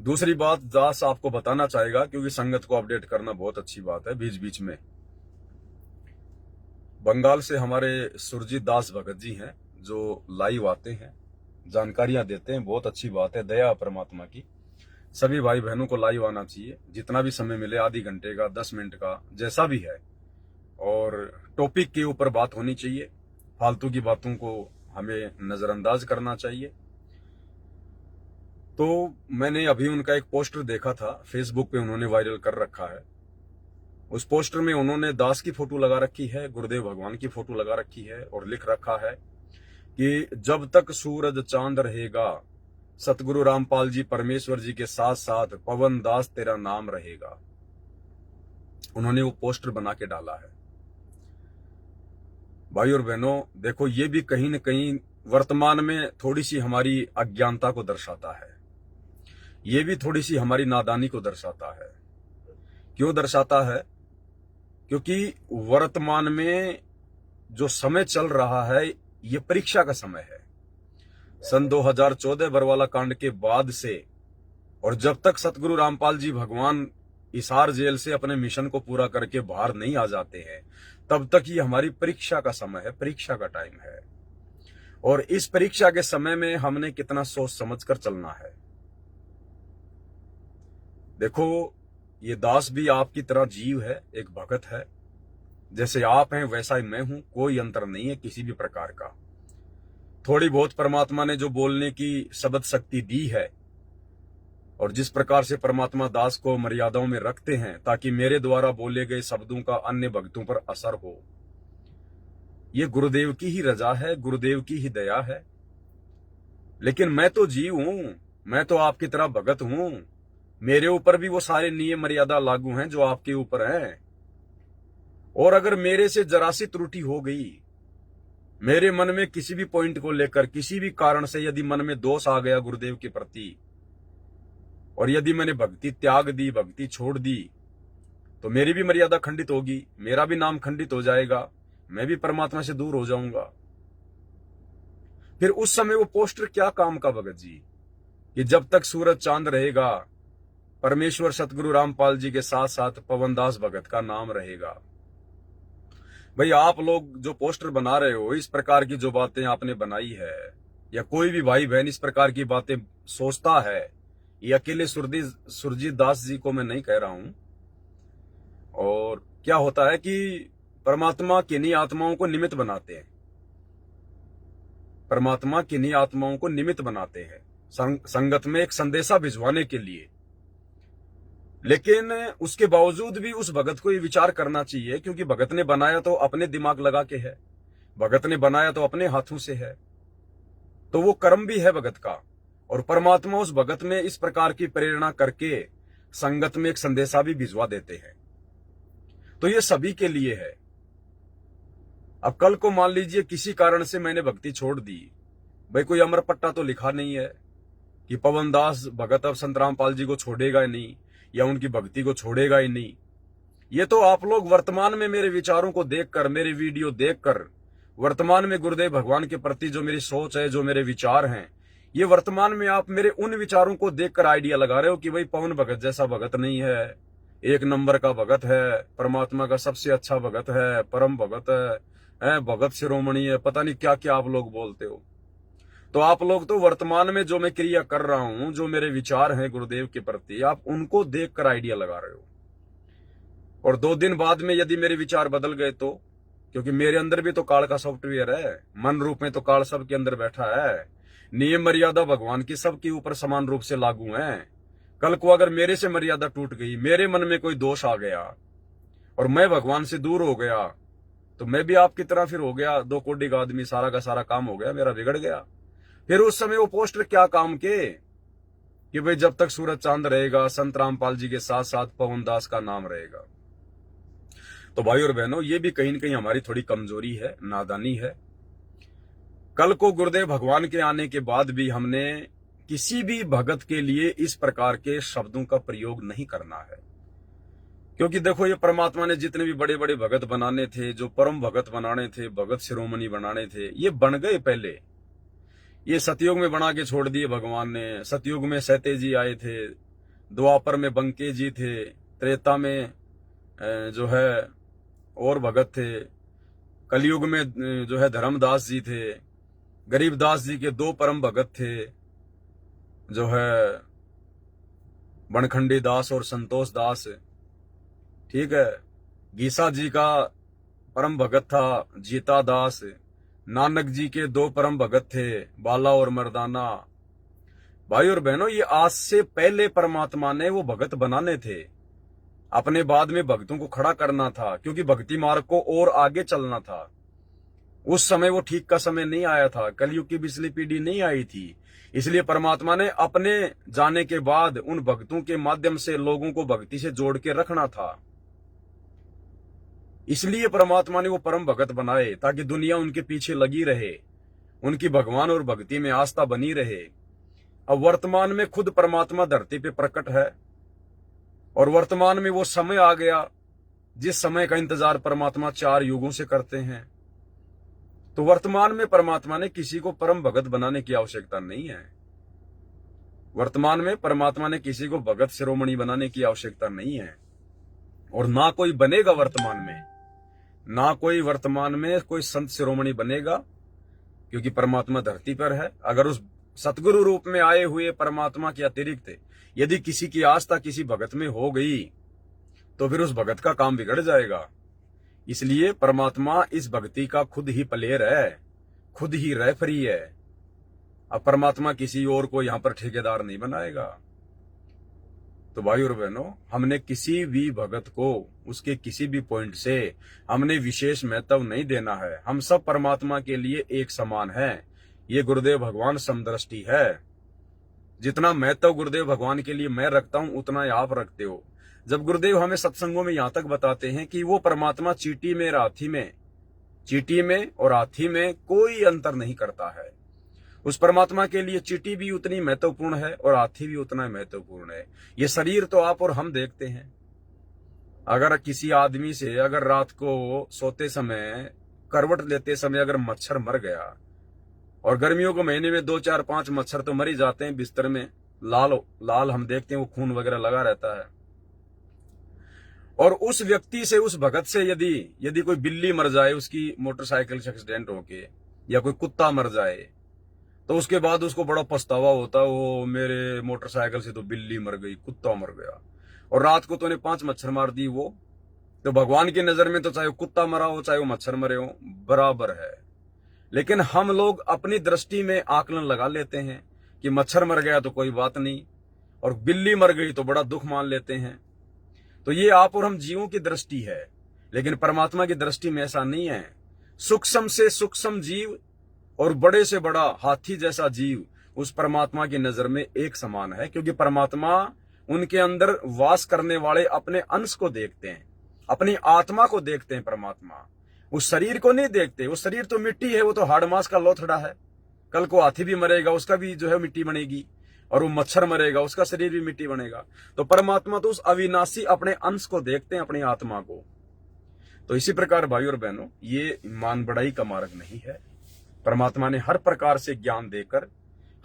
दूसरी बात दास आपको बताना चाहेगा, क्योंकि संगत को अपडेट करना बहुत अच्छी बात है। बीच बीच में बंगाल से हमारे सुरजीत दास भगत जी हैं, जो लाइव आते हैं, जानकारियां देते हैं, बहुत अच्छी बात है, दया परमात्मा की। सभी भाई बहनों को लाइव आना चाहिए, जितना भी समय मिले, आधी घंटे का, 10 मिनट का, जैसा भी है। और टॉपिक के ऊपर बात होनी चाहिए, फालतू की बातों को हमें नजरअंदाज करना चाहिए। तो मैंने अभी उनका एक पोस्टर देखा था, फेसबुक पे उन्होंने वायरल कर रखा है। उस पोस्टर में उन्होंने दास की फोटो लगा रखी है, गुरुदेव भगवान की फोटो लगा रखी है, और लिख रखा है कि जब तक सूरज चांद रहेगा, सतगुरु रामपाल जी परमेश्वर जी के साथ साथ पवन दास तेरा नाम रहेगा। उन्होंने वो पोस्टर बना के डाला है। भाई और बहनों, देखो, ये भी कहीं न कहीं वर्तमान में थोड़ी सी हमारी अज्ञानता को दर्शाता है। ये भी थोड़ी सी हमारी नादानी को दर्शाता है। क्यों दर्शाता है? क्योंकि वर्तमान में जो समय चल रहा है ये परीक्षा का समय है। सन 2014 बरवाला कांड के बाद से और जब तक सतगुरु रामपाल जी भगवान हिसार जेल से अपने मिशन को पूरा करके बाहर नहीं आ जाते हैं, तब तक ये हमारी परीक्षा का समय है, परीक्षा का टाइम है। और इस परीक्षा के समय में हमने कितना सोच समझ कर चलना है। देखो, ये दास भी आपकी तरह जीव है, एक भगत है। जैसे आप हैं वैसा ही मैं हूं, कोई अंतर नहीं है किसी भी प्रकार का। थोड़ी बहुत परमात्मा ने जो बोलने की शब्द शक्ति दी है और जिस प्रकार से परमात्मा दास को मर्यादाओं में रखते हैं ताकि मेरे द्वारा बोले गए शब्दों का अन्य भक्तों पर असर हो, ये गुरुदेव की ही रजा है, गुरुदेव की ही दया है। लेकिन मैं तो जीव हूं, मैं तो आपकी तरह भगत हूं। मेरे ऊपर भी वो सारे नियम मर्यादा लागू हैं जो आपके ऊपर हैं। और अगर मेरे से जरा सी त्रुटि हो गई, मेरे मन में किसी भी पॉइंट को लेकर किसी भी कारण से यदि मन में दोष आ गया गुरुदेव के प्रति, और यदि मैंने भक्ति त्याग दी, भक्ति छोड़ दी, तो मेरी भी मर्यादा खंडित होगी, मेरा भी नाम खंडित हो जाएगा, मैं भी परमात्मा से दूर हो जाऊंगा। फिर उस समय वो पोस्टर क्या काम का भगत जी, कि जब तक सूरज चांद रहेगा परमेश्वर सतगुरु रामपाल जी के साथ साथ पवनदास भगत का नाम रहेगा। भाई, आप लोग जो पोस्टर बना रहे हो, इस प्रकार की जो बातें आपने बनाई है, या कोई भी भाई बहन इस प्रकार की बातें सोचता है, ये अकेले सुरजीत दास जी को मैं नहीं कह रहा हूं। और क्या होता है कि परमात्मा किन्हीं आत्माओं को निमित्त बनाते हैं, परमात्मा किन्हीं आत्माओं को निमित्त बनाते हैं संगत में एक संदेशा भिजवाने के लिए। लेकिन उसके बावजूद भी उस भगत को ये विचार करना चाहिए, क्योंकि भगत ने बनाया तो अपने दिमाग लगा के है, भगत ने बनाया तो अपने हाथों से है, तो वो कर्म भी है भगत का। और परमात्मा उस भगत में इस प्रकार की प्रेरणा करके संगत में एक संदेशा भी भिजवा देते हैं। तो ये सभी के लिए है। अब कल को मान लीजिए किसी कारण से मैंने भक्ति छोड़ दी, भाई कोई अमर पट्टा तो लिखा नहीं है कि पवनदास भगत अब संत रामपाल जी को छोड़ेगा ही नहीं या उनकी भक्ति को छोड़ेगा ही नहीं। ये तो आप लोग वर्तमान में मेरे विचारों को देखकर, मेरे वीडियो देखकर, वर्तमान में गुरुदेव भगवान के प्रति जो मेरी सोच है, जो मेरे विचार हैं, ये वर्तमान में आप मेरे उन विचारों को देखकर आइडिया लगा रहे हो कि भाई पवन भगत जैसा भगत नहीं है, एक नंबर का भगत है, परमात्मा का सबसे अच्छा भगत है, परम भगत है, भगत शिरोमणि है, पता नहीं क्या क्या आप लोग बोलते हो। तो आप लोग तो वर्तमान में जो मैं क्रिया कर रहा हूं, जो मेरे विचार हैं गुरुदेव के प्रति, आप उनको देखकर आइडिया लगा रहे हो। और 2 दिन बाद में यदि मेरे विचार बदल गए तो, क्योंकि मेरे अंदर भी तो काल का सॉफ्टवेयर है, मन रूप में तो काल सबके अंदर बैठा है, नियम मर्यादा भगवान की सबके ऊपर समान रूप से लागू है। कल को अगर मेरे से मर्यादा टूट गई, मेरे मन में कोई दोष आ गया और मैं भगवान से दूर हो गया, तो मैं भी आपकी तरह फिर हो गया 2 कोड़ी का आदमी, सारा का सारा काम हो गया, मेरा बिगड़ गया। फिर उस समय वो पोस्टर क्या काम के कि भाई जब तक सूरज चांद रहेगा संत रामपाल जी के साथ साथ पवनदास का नाम रहेगा। तो भाई और बहनों, ये भी कहीं न कहीं हमारी थोड़ी कमजोरी है, नादानी है। कल को गुरुदेव भगवान के आने के बाद भी हमने किसी भी भगत के लिए इस प्रकार के शब्दों का प्रयोग नहीं करना है। क्योंकि देखो, ये परमात्मा ने जितने भी बड़े बड़े भगत बनाने थे, जो परम भगत बनाने थे, भगत शिरोमणि बनाने थे, ये बन गए पहले। ये सतयुग में बना के छोड़ दिए भगवान ने। सतयुग में सहते जी आए थे, द्वापर में बंके जी थे, त्रेता में जो है और भगत थे, कलयुग में जो है धर्मदास जी थे, गरीबदास जी के 2 परम भगत थे, जो है बनखंडी दास और संतोष दास। ठीक है, गीसा जी का परम भगत था जीता दास। नानक जी के 2 परम भगत थे, बाला और मर्दाना। भाई और बहनों, ये आज से पहले परमात्मा ने वो भगत बनाने थे, अपने बाद में भक्तों को खड़ा करना था, क्योंकि भक्ति मार्ग को और आगे चलना था। उस समय वो ठीक का समय नहीं आया था, कलयुग की पिछली पीढ़ी नहीं आई थी। इसलिए परमात्मा ने अपने जाने के बाद उन भक्तों के माध्यम से लोगों को भक्ति से जोड़ के रखना था। इसलिए परमात्मा ने वो परम भगत बनाए ताकि दुनिया उनके पीछे लगी रहे उनकी भगवान और भक्ति में आस्था बनी रहे। अब वर्तमान में खुद परमात्मा धरती पे प्रकट है और वर्तमान में वो समय आ गया जिस समय का इंतजार परमात्मा 4 युगों से करते हैं। तो वर्तमान में परमात्मा ने किसी को परम भगत बनाने की आवश्यकता नहीं है। वर्तमान में परमात्मा ने किसी को भगत शिरोमणि बनाने की आवश्यकता नहीं है और ना कोई बनेगा वर्तमान में, ना कोई वर्तमान में कोई संत शिरोमणि बनेगा, क्योंकि परमात्मा धरती पर है। अगर उस सतगुरु रूप में आए हुए परमात्मा के अतिरिक्त यदि किसी की आस्था किसी भगत में हो गई तो फिर उस भगत का काम बिगड़ जाएगा। इसलिए परमात्मा इस भक्ति का खुद ही प्लेयर है, खुद ही रेफरी है। अब परमात्मा किसी और को यहां पर ठेकेदार नहीं बनाएगा। तो भाई और बहनों, हमने किसी भी भगत को उसके किसी भी पॉइंट से हमने विशेष महत्व नहीं देना है। हम सब परमात्मा के लिए एक समान हैं। ये गुरुदेव भगवान समदृष्टि है। जितना महत्व गुरुदेव भगवान के लिए मैं रखता हूं उतना ही आप रखते हो। जब गुरुदेव हमें सत्संगों में यहां तक बताते हैं कि वो परमात्मा चींटी में और हाथी में कोई अंतर नहीं करता है, उस परमात्मा के लिए चींटी भी उतनी महत्वपूर्ण है और हाथी भी उतना महत्वपूर्ण है। ये शरीर तो आप और हम देखते हैं। अगर किसी आदमी से अगर रात को सोते समय करवट लेते समय अगर मच्छर मर गया, और गर्मियों के महीने में 2 4 5 मच्छर तो मर ही जाते हैं बिस्तर में, लाल हम देखते हैं, वो खून वगैरह लगा रहता है। और उस व्यक्ति से, उस भगत से यदि कोई बिल्ली मर जाए उसकी मोटरसाइकिल से एक्सीडेंट होके, या कोई कुत्ता मर जाए, तो उसके बाद उसको बड़ा पछतावा होता है, वो मेरे मोटरसाइकिल से तो बिल्ली मर गई, कुत्ता मर गया, और रात को तूने 5 मच्छर मार दी। वो तो भगवान की नजर में तो चाहे वो कुत्ता मरा हो चाहे वो मच्छर मरे हो बराबर है। लेकिन हम लोग अपनी दृष्टि में आकलन लगा लेते हैं कि मच्छर मर गया तो कोई बात नहीं, और बिल्ली मर गई तो बड़ा दुख मान लेते हैं। तो ये आप और हम जीवों की दृष्टि है, लेकिन परमात्मा की दृष्टि में ऐसा नहीं है। सूक्ष्म से सूक्ष्म जीव और बड़े से बड़ा हाथी जैसा जीव उस परमात्मा की नजर में एक समान है, क्योंकि परमात्मा उनके अंदर वास करने वाले अपने अंश को देखते हैं, अपनी आत्मा को देखते हैं। परमात्मा उस शरीर को नहीं देखते। वो शरीर तो मिट्टी है, वो तो हाड़ मांस का लोथड़ा है। कल को हाथी भी मरेगा, उसका भी जो है मिट्टी बनेगी, और वो मच्छर मरेगा, उसका शरीर भी मिट्टी बनेगा। तो परमात्मा तो उस अविनाशी अपने अंश को देखते हैं, अपनी आत्मा को। तो इसी प्रकार भाई और बहनों, ये मान बढ़ाई का मार्ग नहीं है। परमात्मा ने हर प्रकार से ज्ञान देकर,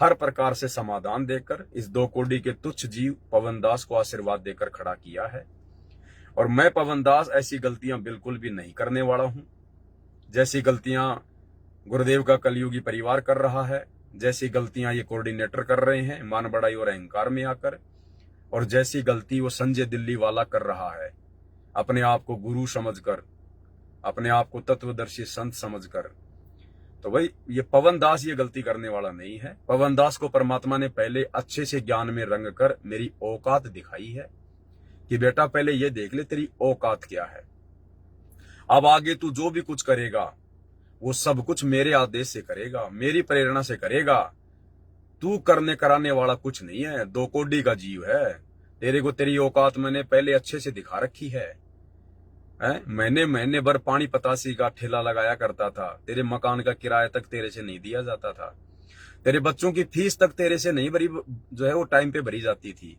हर प्रकार से समाधान देकर इस 2 कोड़ी के तुच्छ जीव पवनदास को आशीर्वाद देकर खड़ा किया है। और मैं पवनदास ऐसी गलतियां बिल्कुल भी नहीं करने वाला हूं, जैसी गलतियां गुरुदेव का कलयुगी परिवार कर रहा है, जैसी गलतियां ये कोऑर्डिनेटर कर रहे हैं मान बढ़ाई और अहंकार में आकर, और जैसी गलती वो संजय दिल्ली वाला कर रहा है अपने आप को गुरु समझकर, अपने आप को तत्वदर्शी संत समझकर। तो भाई ये पवनदास ये गलती करने वाला नहीं है। पवनदास को परमात्मा ने पहले अच्छे से ज्ञान में रंग कर मेरी औकात दिखाई है कि बेटा पहले ये देख ले तेरी औकात क्या है। अब आगे तू जो भी कुछ करेगा वो सब कुछ मेरे आदेश से करेगा, मेरी प्रेरणा से करेगा। तू करने कराने वाला कुछ नहीं है, 2 कोड़ी का जीव है। तेरे को तेरी औकात मैंने पहले अच्छे से दिखा रखी है। मैंने महीने भर पानी पतासी का ठेला लगाया करता था, तेरे मकान का किराया तक तेरे से नहीं दिया जाता था, तेरे बच्चों की फीस तक तेरे से नहीं भरी, जो है वो टाइम पे भरी जाती थी।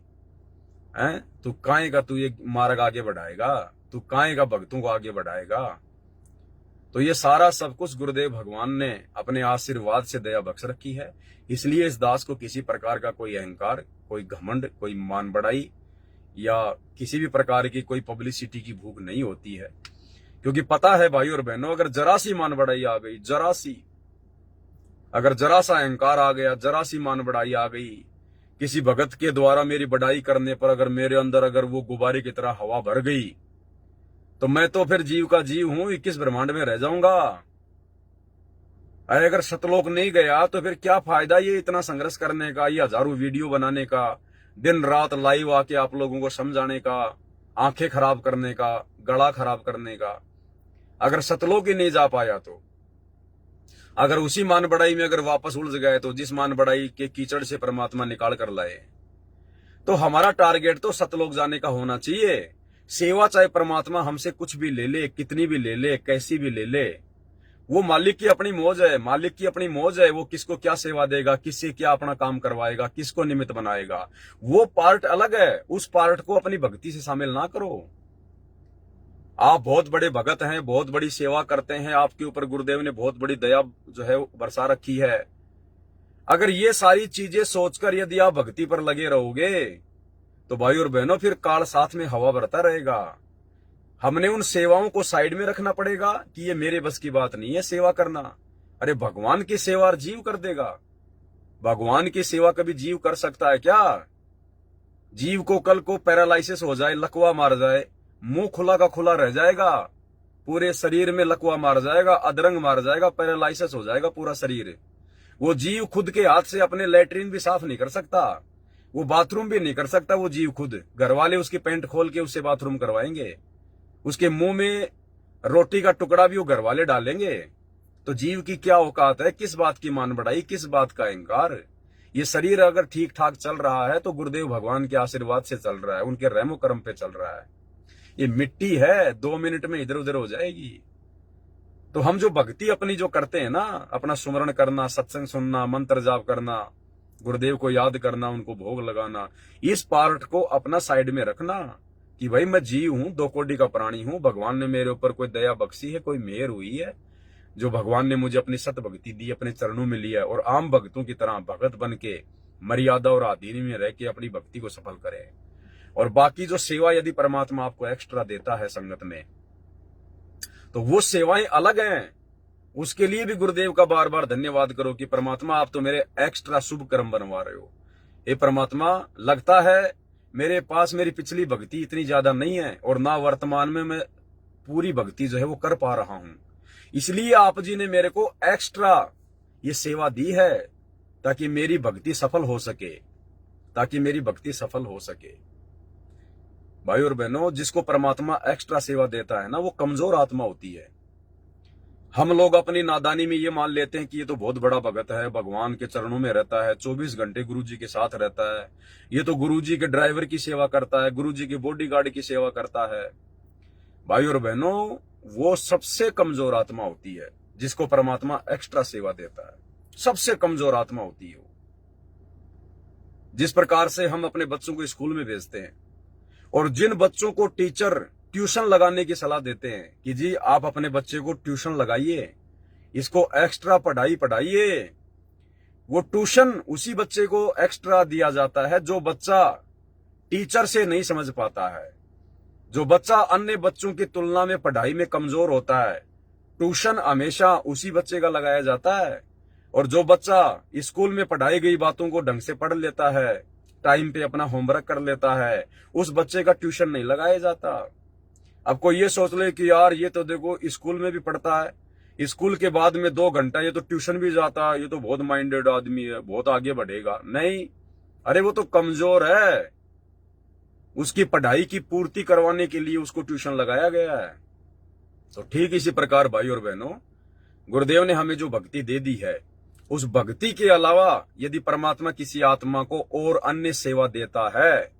तू काहे का तू ये मार्ग आगे बढ़ाएगा, तू काहे का भक्तों को आगे बढ़ाएगा। तो ये सारा सब कुछ गुरुदेव भगवान ने अपने आशीर्वाद से दया बख्श रखी है। इसलिए इस दास को किसी प्रकार का कोई अहंकार, कोई घमंड, कोई मान बढ़ाई या किसी भी प्रकार की कोई पब्लिसिटी की भूख नहीं होती है, क्योंकि पता है भाई और बहनों, अगर जरा सी मान बढ़ाई आ गई, अगर जरा सा अहंकार आ गया, जरा सी मान बढ़ाई आ गई, किसी भगत के द्वारा मेरी बढ़ाई करने पर अगर मेरे अंदर अगर वो गुब्बारे की तरह हवा भर गई, तो मैं तो फिर जीव का जीव हूं, 21 ब्रह्मांड में रह जाऊंगा। अगर सतलोक नहीं गया तो फिर क्या फायदा ये इतना संघर्ष करने का, ये हजारों वीडियो बनाने का, दिन रात लाइव आके आप लोगों को समझाने का, आंखें खराब करने का, गला खराब करने का। अगर सतलोक ही नहीं जा पाया तो, अगर उसी मान बढ़ाई में अगर वापस उलझ गए, तो जिस मान बढ़ाई के कीचड़ से परमात्मा निकाल कर लाए, तो हमारा टारगेट तो सतलोक जाने का होना चाहिए। सेवा चाहे परमात्मा हमसे कुछ भी ले ले, कितनी भी ले ले, कैसी भी ले ले, वो मालिक की अपनी मौज है, मालिक की अपनी मौज है, वो किसको क्या सेवा देगा, किससे क्या अपना काम करवाएगा, किसको निमित्त बनाएगा, वो पार्ट अलग है। उस पार्ट को अपनी भक्ति से शामिल ना करो। आप बहुत बड़े भगत हैं, बहुत बड़ी सेवा करते हैं, आपके ऊपर गुरुदेव ने बहुत बड़ी दया जो है बरसा रखी है। अगर ये सारी चीजें सोचकर यदि आप भक्ति पर लगे रहोगे तो भाई और बहनों फिर काल साथ में हवा भरता रहेगा। हमने उन सेवाओं को साइड में रखना पड़ेगा कि ये मेरे बस की बात नहीं है सेवा करना। अरे भगवान की सेवा जीव कर देगा। भगवान की सेवा कभी जीव कर सकता है क्या? जीव को कल को पैरालाइसिस हो जाए, लकवा मार जाए, मुंह खुला का खुला रह जाएगा, पूरे शरीर में लकवा मार जाएगा, अधरंग मार जाएगा, पैरालाइसिस हो जाएगा पूरा शरीर। वो जीव खुद के हाथ से अपने लेटरिन भी साफ नहीं कर सकता, वो बाथरूम भी नहीं कर सकता। वो जीव खुद, घर वाले उसकी पैंट खोल के उससे बाथरूम करवाएंगे, उसके मुंह में रोटी का टुकड़ा भी वो घर वाले डालेंगे। तो जीव की क्या औकात है? किस बात की मान बढ़ाई, किस बात का अहंकार? ये शरीर अगर ठीक ठाक चल रहा है तो गुरुदेव भगवान के आशीर्वाद से चल रहा है, उनके रहमो करम पे चल रहा है। ये मिट्टी है, 2 मिनट में इधर उधर हो जाएगी। तो हम जो भक्ति अपनी जो करते हैं ना, अपना सुमरण करना, सत्संग सुनना, मंत्र जाप करना, गुरुदेव को याद करना, उनको भोग लगाना, इस पार्ट को अपना साइड में रखना कि भाई मैं जीव हूं, 2 कोटि का प्राणी हूं, भगवान ने मेरे ऊपर कोई दया बख्शी है, कोई मेहर हुई है, जो भगवान ने मुझे अपनी सत भक्ति दी, अपने चरणों में लिया, और आम भक्तों की तरह भगत बन के मर्यादा और अधीन में रह के अपनी भक्ति को सफल करें। और बाकी जो सेवा यदि परमात्मा आपको एक्स्ट्रा देता है संगत में, तो वो सेवाएं अलग हैं। उसके लिए भी गुरुदेव का बार बार धन्यवाद करो कि परमात्मा आप तो मेरे एक्स्ट्रा शुभ कर्म बनवा रहे हो। हे परमात्मा, लगता है मेरे पास मेरी पिछली भक्ति इतनी ज्यादा नहीं है और ना वर्तमान में मैं पूरी भक्ति जो है वो कर पा रहा हूं, इसलिए आप जी ने मेरे को एक्स्ट्रा ये सेवा दी है ताकि मेरी भक्ति सफल हो सके, ताकि मेरी भक्ति सफल हो सके। भाई और बहनों, जिसको परमात्मा एक्स्ट्रा सेवा देता है ना, वो कमजोर आत्मा होती है। हम लोग अपनी नादानी में ये मान लेते हैं कि ये तो बहुत बड़ा भगत है, भगवान के चरणों में रहता है, 24 घंटे गुरुजी के साथ रहता है, ये तो गुरुजी के ड्राइवर की सेवा करता है, गुरुजी के बॉडीगार्ड की सेवा करता है। भाई और बहनों, वो सबसे कमजोर आत्मा होती है जिसको परमात्मा एक्स्ट्रा सेवा देता है। सबसे कमजोर आत्मा होती है वो। जिस प्रकार से हम अपने बच्चों को स्कूल में भेजते हैं और जिन बच्चों को टीचर ट्यूशन लगाने की सलाह देते हैं कि जी आप अपने बच्चे को ट्यूशन लगाइए, इसको एक्स्ट्रा पढ़ाई पढ़ाइए, वो ट्यूशन उसी बच्चे को एक्स्ट्रा दिया जाता है जो बच्चा टीचर से नहीं समझ पाता है, जो बच्चा अन्य बच्चों की तुलना में पढ़ाई में कमजोर होता है। ट्यूशन हमेशा उसी बच्चे का लगाया जाता है, और जो बच्चा स्कूल में पढ़ाई गई बातों को ढंग से पढ़ लेता है, टाइम पे अपना होमवर्क कर लेता है, उस बच्चे का ट्यूशन नहीं लगाया जाता। अब कोई ये सोच ले कि यार ये तो देखो स्कूल में भी पढ़ता है, स्कूल के बाद में 2 घंटा ये तो ट्यूशन भी जाता है, ये तो बहुत माइंडेड आदमी है, बहुत आगे बढ़ेगा। नहीं, अरे वो तो कमजोर है, उसकी पढ़ाई की पूर्ति करवाने के लिए उसको ट्यूशन लगाया गया है। तो ठीक इसी प्रकार भाई और बहनों, गुरुदेव ने हमें जो भक्ति दे दी है, उस भक्ति के अलावा यदि परमात्मा किसी आत्मा को और अन्य सेवा देता है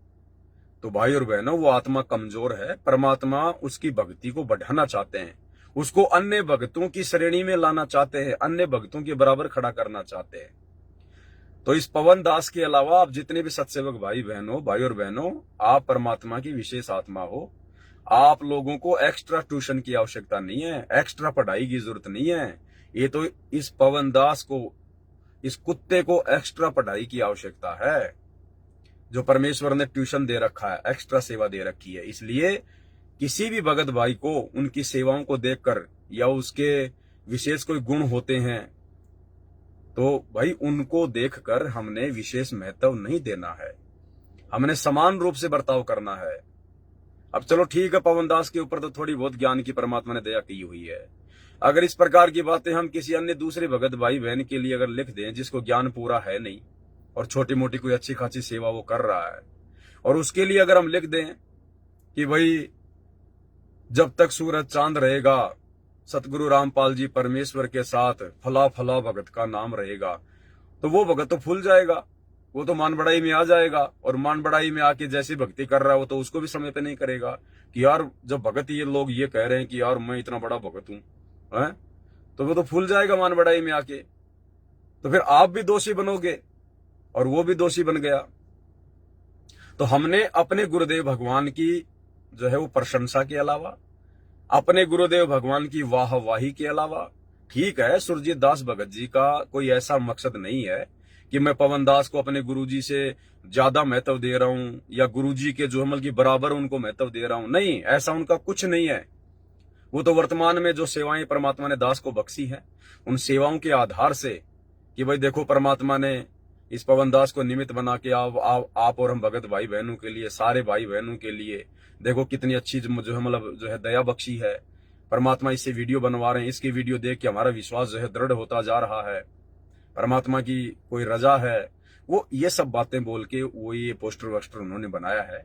तो भाई और बहनों वो आत्मा कमजोर है। परमात्मा उसकी भक्ति को बढ़ाना चाहते हैं, उसको अन्य भक्तों की श्रेणी में लाना चाहते हैं, अन्य भक्तों के बराबर खड़ा करना चाहते हैं। तो इस पवन दास के अलावा आप जितने भी सत्सेवक भाई और बहनों, आप परमात्मा की विशेष आत्मा हो। आप लोगों को एक्स्ट्रा ट्यूशन की आवश्यकता नहीं है, एक्स्ट्रा पढ़ाई की जरूरत नहीं है। ये तो इस पवन दास को, इस कुत्ते को एक्स्ट्रा पढ़ाई की आवश्यकता है, जो परमेश्वर ने ट्यूशन दे रखा है, एक्स्ट्रा सेवा दे रखी है। इसलिए किसी भी भगत भाई को उनकी सेवाओं को देखकर या उसके विशेष कोई गुण होते हैं तो भाई उनको देखकर हमने विशेष महत्व नहीं देना है, हमने समान रूप से बर्ताव करना है। अब चलो ठीक है, पवन दास के ऊपर तो थोड़ी बहुत ज्ञान की परमात्मा ने दया की हुई है। अगर इस प्रकार की बातें हम किसी अन्य दूसरे भगत भाई बहन के लिए अगर लिख दें जिसको ज्ञान पूरा है नहीं और छोटी मोटी कोई अच्छी खासी सेवा वो कर रहा है, और उसके लिए अगर हम लिख दें कि भाई जब तक सूरज चांद रहेगा सतगुरु रामपाल जी परमेश्वर के साथ फला फला भगत का नाम रहेगा, तो वो भगत तो फूल जाएगा, वो तो मान बढ़ाई में आ जाएगा, और मान बढ़ाई में आके जैसी भक्ति कर रहा है वो तो उसको भी समय पे नहीं करेगा कि यार जब भगत ये लोग ये कह रहे हैं कि यार मैं इतना बड़ा भगत हूं, तो वो तो फूल जाएगा मान बढ़ाई में आके, तो फिर आप भी दोषी बनोगे और वो भी दोषी बन गया। तो हमने अपने गुरुदेव भगवान की जो है वो प्रशंसा के अलावा, अपने गुरुदेव भगवान की वाहवाही के अलावा, ठीक है सुरजीत दास भगत जी का कोई ऐसा मकसद नहीं है कि मैं पवन दास को अपने गुरुजी से ज्यादा महत्व दे रहा हूं या गुरुजी के जो अमल की बराबर उनको महत्व दे रहा हूं, नहीं, ऐसा उनका कुछ नहीं है। वो तो वर्तमान में जो सेवाएं परमात्मा ने दास को बख्शी हैं, उन सेवाओं के आधार से कि भाई देखो परमात्मा ने इस पवन दास को निमित्त बना के आप और हम भगत भाई बहनों के लिए, सारे भाई बहनों के लिए देखो कितनी अच्छी जो है मतलब जो है दया बख्शी है। परमात्मा इससे वीडियो बनवा रहे हैं, इसकी वीडियो देख के हमारा विश्वास जो है दृढ़ होता जा रहा है, परमात्मा की कोई रजा है। वो ये सब बातें बोल के वो ये पोस्टर वोस्टर उन्होंने बनाया है।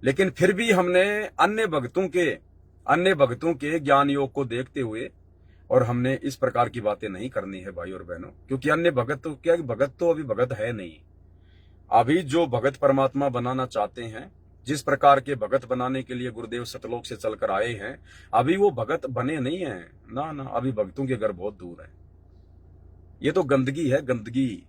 लेकिन फिर भी हमने अन्य भक्तों के ज्ञान योग को देखते हुए और हमने इस प्रकार की बातें नहीं करनी है भाई और बहनों, क्योंकि अन्य भगत तो क्या, भगत तो अभी भगत है नहीं। अभी जो भगत परमात्मा बनाना चाहते हैं, जिस प्रकार के भगत बनाने के लिए गुरुदेव सतलोक से चलकर आए हैं, अभी वो भगत बने नहीं हैं। ना ना, अभी भक्तों के घर बहुत दूर है। ये तो गंदगी है, गंदगी।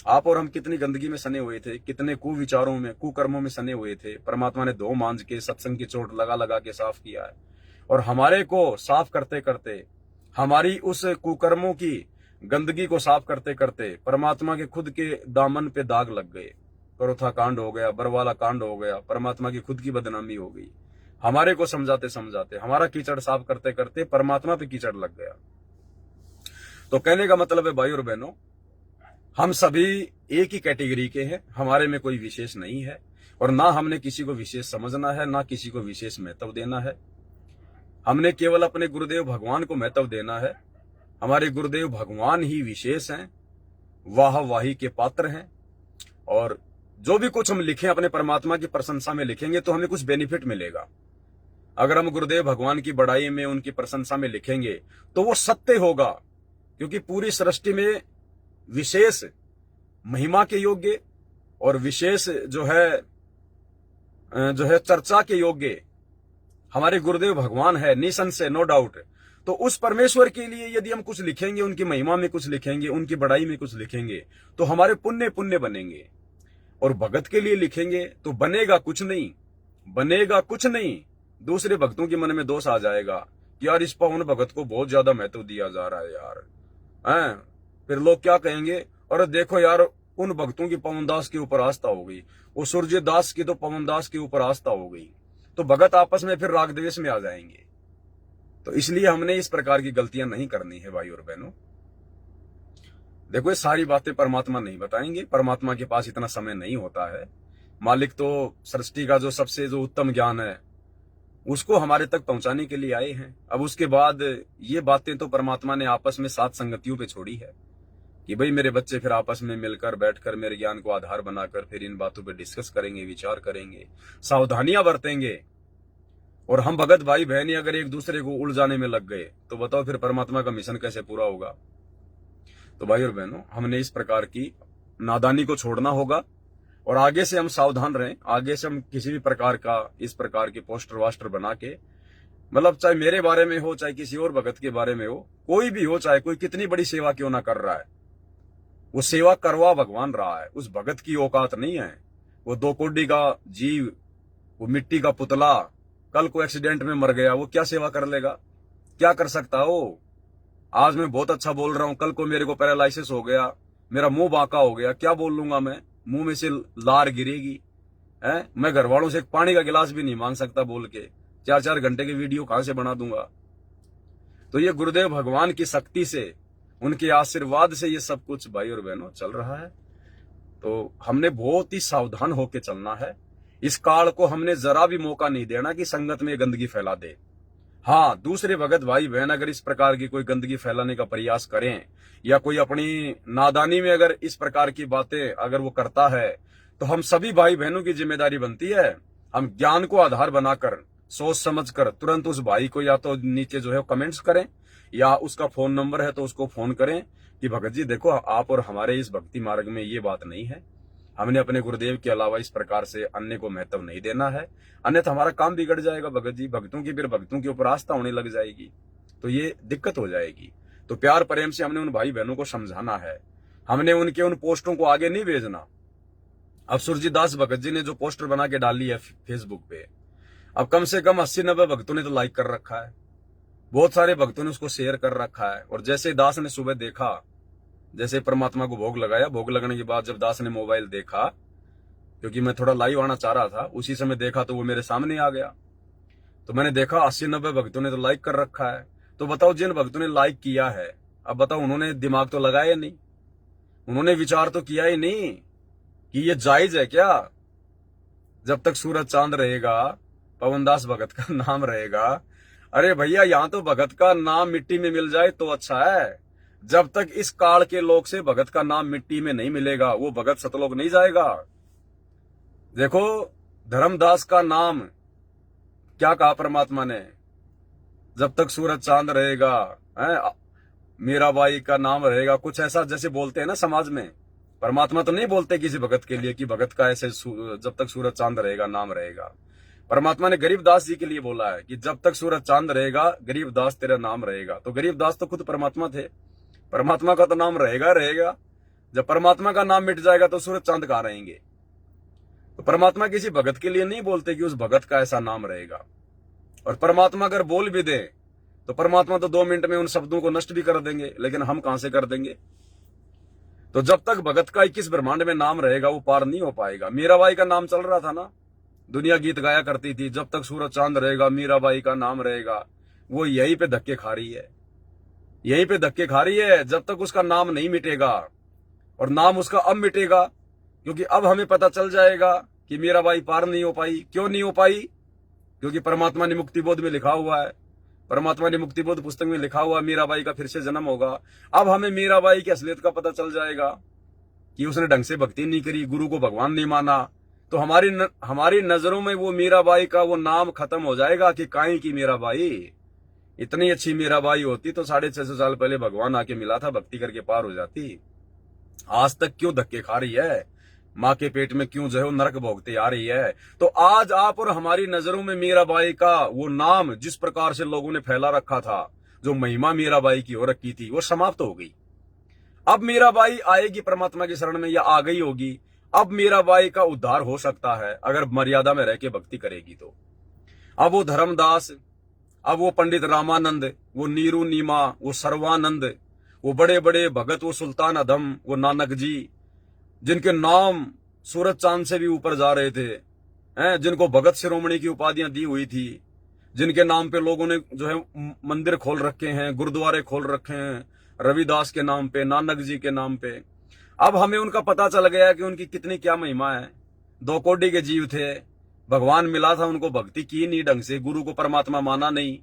आप और हम कितनी गंदगी में सने हुए थे, कितने कुविचारों में, कुकर्मों में सने हुए थे। परमात्मा ने धो मांझ के सत्संग की चोट लगा लगा के साफ किया है, और हमारे को साफ करते करते, हमारी उस कुकर्मों की गंदगी को साफ करते करते परमात्मा के खुद के दामन पे दाग लग गए। करोथा कांड हो गया, बरवाला कांड हो गया, परमात्मा की खुद की बदनामी हो गई। हमारे को समझाते समझाते, हमारा कीचड़ साफ करते करते परमात्मा पे कीचड़ लग गया। तो कहने का मतलब है भाई और बहनों, हम सभी एक ही कैटेगरी के हैं, हमारे में कोई विशेष नहीं है, और ना हमने किसी को विशेष समझना है, ना किसी को विशेष महत्व देना है। हमने केवल अपने गुरुदेव भगवान को महत्व देना है। हमारे गुरुदेव भगवान ही विशेष हैं, वाहवाही के पात्र हैं, और जो भी कुछ हम लिखें अपने परमात्मा की प्रशंसा में लिखेंगे तो हमें कुछ बेनिफिट मिलेगा। अगर हम गुरुदेव भगवान की बड़ाई में, उनकी प्रशंसा में लिखेंगे तो वो सत्य होगा, क्योंकि पूरी सृष्टि में विशेष महिमा के योग्य और विशेष जो है चर्चा के योग्य हमारे गुरुदेव भगवान है, निसंशय, नो डाउट। तो उस परमेश्वर के लिए यदि हम कुछ लिखेंगे, उनकी महिमा में कुछ लिखेंगे, उनकी बड़ाई में कुछ लिखेंगे, तो हमारे पुण्य पुण्य बनेंगे। और भगत के लिए लिखेंगे तो बनेगा कुछ नहीं, बनेगा कुछ नहीं। दूसरे भक्तों के मन में दोष आ जाएगा कि यार इस पावन भगत को बहुत ज्यादा महत्व दिया जा रहा है यार, हैं? फिर लोग क्या कहेंगे, अरे देखो यार उन भक्तों की पवन दास के ऊपर आस्था हो गई, वो सूर्य दास की तो पवन दास के ऊपर आस्था हो गई, तो भगत आपस में फिर राग द्वेष में आ जाएंगे। तो इसलिए हमने इस प्रकार की गलतियां नहीं करनी है भाई और बहनों। देखो ये सारी बातें परमात्मा नहीं बताएंगे, परमात्मा के पास इतना समय नहीं होता है। मालिक तो सृष्टि का जो सबसे जो उत्तम ज्ञान है उसको हमारे तक पहुंचाने के लिए आए हैं। अब उसके बाद ये बातें तो परमात्मा ने आपस में सात संगतियों पे छोड़ी है कि भाई मेरे बच्चे फिर आपस में मिलकर बैठकर मेरे ज्ञान को आधार बनाकर फिर इन बातों पे डिस्कस करेंगे, विचार करेंगे, सावधानियां बरतेंगे। और हम भगत भाई बहनी अगर एक दूसरे को उलझाने में लग गए तो बताओ फिर परमात्मा का मिशन कैसे पूरा होगा। तो भाई और बहनों, हमने इस प्रकार की नादानी को छोड़ना होगा और आगे से हम सावधान रहें। आगे से हम किसी भी प्रकार का इस प्रकार के पोस्टर वास्टर बना के, मतलब चाहे मेरे बारे में हो, चाहे किसी और भगत के बारे में हो, कोई भी हो, चाहे कोई कितनी बड़ी सेवा क्यों ना कर रहा है, वो सेवा करवा भगवान रहा है। उस भगत की औकात नहीं है। वो 2 कोड़ी का जीव, वो मिट्टी का पुतला, कल को एक्सीडेंट में मर गया, वो क्या सेवा कर लेगा, क्या कर सकता हो। आज मैं बहुत अच्छा बोल रहा हूं, कल को मेरे को पैरालाइसिस हो गया, मेरा मुंह बांका हो गया, क्या बोल लूंगा मैं, मुंह में से लार गिरेगी है। मैं घर वालों से एक पानी का गिलास भी नहीं मांग सकता बोल के, 4-4 घंटे की वीडियो कहां से बना दूंगा। तो ये गुरुदेव भगवान की शक्ति से, उनके आशीर्वाद से ये सब कुछ भाई और बहनों चल रहा है। तो हमने बहुत ही सावधान होकर चलना है। इस काल को हमने जरा भी मौका नहीं देना कि संगत में गंदगी फैला दे। हाँ, दूसरे भगत भाई बहन अगर इस प्रकार की कोई गंदगी फैलाने का प्रयास करें या कोई अपनी नादानी में अगर इस प्रकार की बातें अगर वो करता है, तो हम सभी भाई बहनों की जिम्मेदारी बनती है, हम ज्ञान को आधार बनाकर सोच समझकर तुरंत उस भाई को या तो नीचे जो है कमेंट्स करें, या उसका फोन नंबर है तो उसको फोन करें कि भगत जी देखो आप और हमारे इस भक्ति मार्ग में ये बात नहीं है, हमने अपने गुरुदेव के अलावा इस प्रकार से अन्य को महत्व नहीं देना है, अन्यथा हमारा काम बिगड़ जाएगा भगत जी। भक्तों की फिर भक्तों के ऊपर आस्था होने लग जाएगी, तो ये दिक्कत हो जाएगी। तो प्यार प्रेम से हमने उन भाई बहनों को समझाना है, हमने उनके उन पोस्टों को आगे नहीं भेजना। अब सुरजीत दास भगत जी ने जो पोस्टर बना के डाली है फेसबुक पे, अब कम से कम 80-90 भक्तों ने तो लाइक कर रखा है, बहुत सारे भक्तों ने उसको शेयर कर रखा है। और जैसे दास ने सुबह देखा, जैसे परमात्मा को भोग लगाया, भोग लगने के बाद जब दास ने मोबाइल देखा, क्योंकि मैं थोड़ा लाइव आना चाह रहा था, उसी समय देखा तो वो मेरे सामने आ गया। तो मैंने देखा 80-90 भक्तों ने तो लाइक कर रखा है। तो बताओ, जिन भक्तों ने लाइक किया है, अब बताओ उन्होंने दिमाग तो लगाया नहीं, उन्होंने विचार तो किया ही नहीं कि ये जायज है क्या। जब तक सूरज चांद रहेगा, पवनदास भगत का नाम रहेगा। अरे भैया, यहां तो भगत का नाम मिट्टी में मिल जाए तो अच्छा है। जब तक इस काल के लोग से भगत का नाम मिट्टी में नहीं मिलेगा, वो भगत सतलोक नहीं जाएगा। देखो, धर्मदास का नाम क्या कहा परमात्मा ने, जब तक सूरज चांद रहेगा, मीराबाई का नाम रहेगा, कुछ ऐसा जैसे बोलते हैं ना समाज में। परमात्मा तो नहीं बोलते किसी भगत के लिए कि भगत का ऐसे जब तक सूरज चांद रहेगा नाम रहेगा। परमात्मा ने गरीबदास जी के लिए बोला है कि जब तक सूरज चांद रहेगा गरीबदास तेरा नाम रहेगा। तो गरीबदास तो खुद परमात्मा थे, परमात्मा का तो नाम रहेगा रहेगा। जब परमात्मा का नाम मिट जाएगा तो सूरज चांद कहां रहेंगे। तो परमात्मा किसी भगत के लिए नहीं बोलते कि उस भगत का ऐसा नाम रहेगा। और परमात्मा अगर बोल भी दे तो परमात्मा तो 2 मिनट में उन शब्दों को नष्ट भी कर देंगे, लेकिन हम कहां से कर देंगे। तो जब तक भगत का 21 ब्रह्मांड में नाम रहेगा वो पार नहीं हो पाएगा। मीराबाई का नाम चल रहा था ना, दुनिया गीत गाया करती थी, जब तक सूरज चांद रहेगा मीराबाई का नाम रहेगा। वो यहीं पे धक्के खा रही है, यहीं पे धक्के खा रही है। जब तक उसका नाम नहीं मिटेगा, और नाम उसका अब मिटेगा, क्योंकि अब हमें पता चल जाएगा कि मीराबाई पार नहीं हो पाई। क्यों नहीं हो पाई? क्योंकि परमात्मा ने मुक्तिबोध में लिखा हुआ है, परमात्मा ने मुक्तिबोध पुस्तक में लिखा हुआ मीराबाई का फिर से जन्म होगा। अब हमें मीराबाई की असलियत का पता चल जाएगा कि उसने ढंग से भक्ति नहीं करी, गुरु को भगवान नहीं माना। तो हमारी नजरों में वो मीराबाई का वो नाम खत्म हो जाएगा कि काई की मीराबाई। इतनी अच्छी मीराबाई होती तो 650 साल पहले भगवान आके मिला था, भक्ति करके पार हो जाती। आज तक क्यों धक्के खा रही है, माँ के पेट में क्यों जो है नरक भोगते आ रही है। तो आज आप और हमारी नजरों में मीराबाई का वो नाम जिस प्रकार से लोगों ने फैला रखा था, जो महिमा मीराबाई की हो रखी थी, वो समाप्त हो गई। अब मीराबाई आएगी परमात्मा की शरण में, या आ गई होगी। अब मीराबाई का उद्धार हो सकता है अगर मर्यादा में रह के भक्ति करेगी तो। अब वो धर्मदास, अब वो पंडित रामानंद, वो नीरू नीमा, वो सर्वानंद, वो बड़े बड़े भगत, वो सुल्तान अधम, वो नानक जी, जिनके नाम सूरज चांद से भी ऊपर जा रहे थे, जिनको भगत शिरोमणि की उपाधियां दी हुई थी, जिनके नाम पे लोगों ने जो है मंदिर खोल रखे हैं, गुरुद्वारे खोल रखे हैं, रविदास के नाम पे, नानक जी के नाम पे। अब हमें उनका पता चल गया कि उनकी कितनी क्या महिमा है। 2 कोटि के जीव थे, भगवान मिला था उनको, भक्ति की नहीं ढंग से, गुरु को परमात्मा माना नहीं,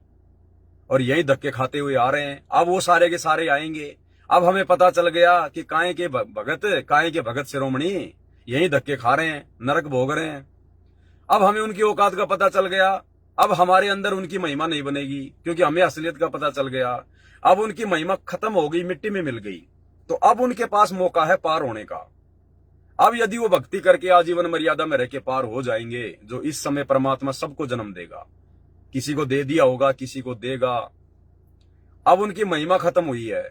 और यही धक्के खाते हुए आ रहे हैं। अब वो सारे के सारे आएंगे। अब हमें पता चल गया कि काहे के भगत शिरोमणि यही धक्के खा रहे हैं, नरक भोग रहे हैं। अब हमें उनकी औकात का पता चल गया। अब हमारे अंदर उनकी महिमा नहीं बनेगी, क्योंकि हमें असलियत का पता चल गया। अब उनकी महिमा खत्म हो गई, मिट्टी में मिल गई। तो अब उनके पास मौका है पार होने का। अब यदि वो भक्ति करके आजीवन मर्यादा में रह के पार हो जाएंगे, जो इस समय परमात्मा सबको जन्म देगा, किसी को दे दिया होगा, किसी को देगा। अब उनकी महिमा खत्म हुई है,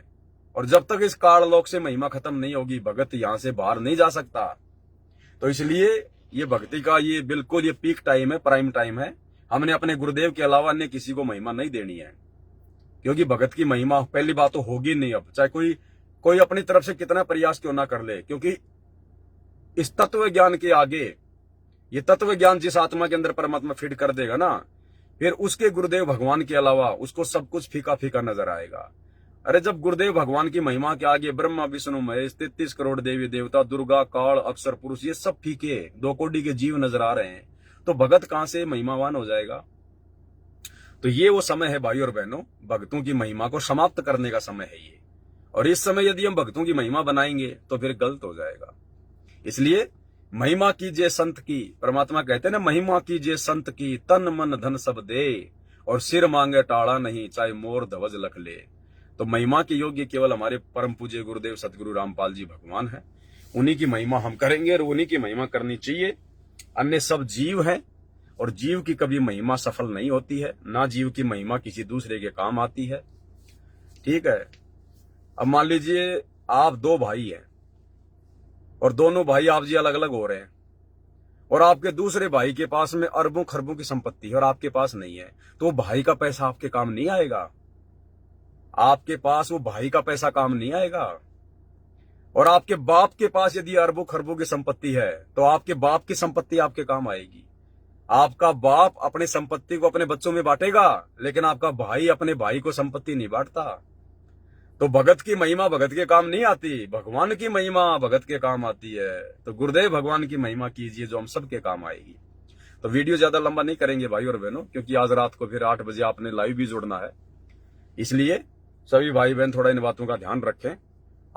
और जब तक इस काललोक से महिमा खत्म नहीं होगी, भगत यहां से बाहर नहीं जा सकता। तो इसलिए ये भक्ति का ये बिल्कुल ये पीक टाइम है, प्राइम टाइम है। हमने अपने गुरुदेव के अलावा अन्य किसी को महिमा नहीं देनी है, क्योंकि भगत की महिमा पहली बात तो होगी नहीं। अब चाहे कोई अपनी तरफ से कितना प्रयास क्यों ना कर ले, क्योंकि इस तत्व ज्ञान के आगे, ये तत्व ज्ञान जिस आत्मा के अंदर परमात्मा फिट कर देगा ना, फिर उसके गुरुदेव भगवान के अलावा उसको सब कुछ फीका फीका नजर आएगा। अरे जब गुरुदेव भगवान की महिमा के आगे ब्रह्मा विष्णु महेश 33 करोड़ देवी देवता, दुर्गा काल अक्षर पुरुष, ये सब फीके 2 कोटि के जीव नजर आ रहे हैं, तो भगत कहां से महिमावान हो जाएगा। तो ये वो समय है भाई और बहनों, भक्तों की महिमा को समाप्त करने का समय है ये। और इस समय यदि हम भक्तों की महिमा बनाएंगे तो फिर गलत हो जाएगा। इसलिए महिमा कीजिए संत की, परमात्मा कहते हैं ना, महिमा कीजिए संत की, तन मन धन सब दे, और सिर मांगे टाड़ा नहीं, चाहे मोर ध्वज लख ले। तो महिमा के योग्य केवल हमारे परम पूज्य गुरुदेव सतगुरु रामपाल जी भगवान है। उन्हीं की महिमा हम करेंगे और उन्हीं की महिमा करनी चाहिए। अन्य सब जीव हैं, और जीव की कभी महिमा सफल नहीं होती है, ना जीव की महिमा किसी दूसरे के काम आती है। ठीक है, अब मान लीजिए आप दो भाई हैं और दोनों भाई आप जी अलग अलग हो रहे हैं, और आपके दूसरे भाई के पास में अरबों खरबों की संपत्ति है और आपके पास नहीं है, तो वो भाई का पैसा आपके काम नहीं आएगा। आपके पास वो भाई का पैसा काम नहीं आएगा। और आपके बाप के पास यदि अरबों खरबों की संपत्ति है तो आपके बाप की संपत्ति आपके काम आएगी। आपका बाप अपनी संपत्ति को अपने बच्चों में बांटेगा, लेकिन आपका भाई अपने भाई को संपत्ति नहीं बांटता। तो भगत की महिमा भगत के काम नहीं आती, भगवान की महिमा भगत के काम आती है। तो गुरुदेव भगवान की महिमा कीजिए जो हम सबके काम आएगी। तो वीडियो ज्यादा लंबा नहीं करेंगे भाई और बहनों, क्योंकि आज रात को फिर 8 बजे आपने लाइव भी जुड़ना है। इसलिए सभी भाई बहन थोड़ा इन बातों का ध्यान रखें।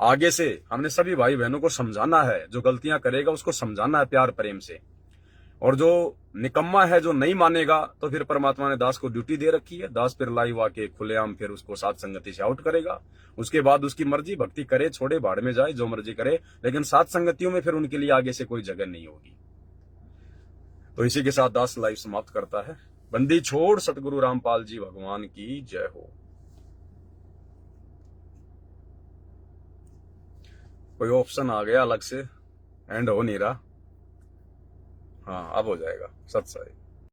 आगे से हमने सभी भाई बहनों को समझाना है, जो गलतियां करेगा उसको समझाना है प्यार प्रेम से, और जो निकम्मा है जो नहीं मानेगा तो फिर परमात्मा ने दास को ड्यूटी दे रखी है। दास फिर लाइव आके खुलेआम फिर उसको साथ संगति से आउट करेगा। उसके बाद उसकी मर्जी, भक्ति करे छोड़े भाड़ में जाए जो मर्जी करे, लेकिन सात संगतियों में फिर उनके लिए आगे से कोई जगह नहीं होगी। तो इसी के साथ दास लाइव समाप्त करता है। बंदी छोड़ सतगुरु रामपाल जी भगवान की जय हो। कोई ऑप्शन आ गया अलग से, एंड हो नहीं रहा। हाँ अब हो जाएगा। सत साई।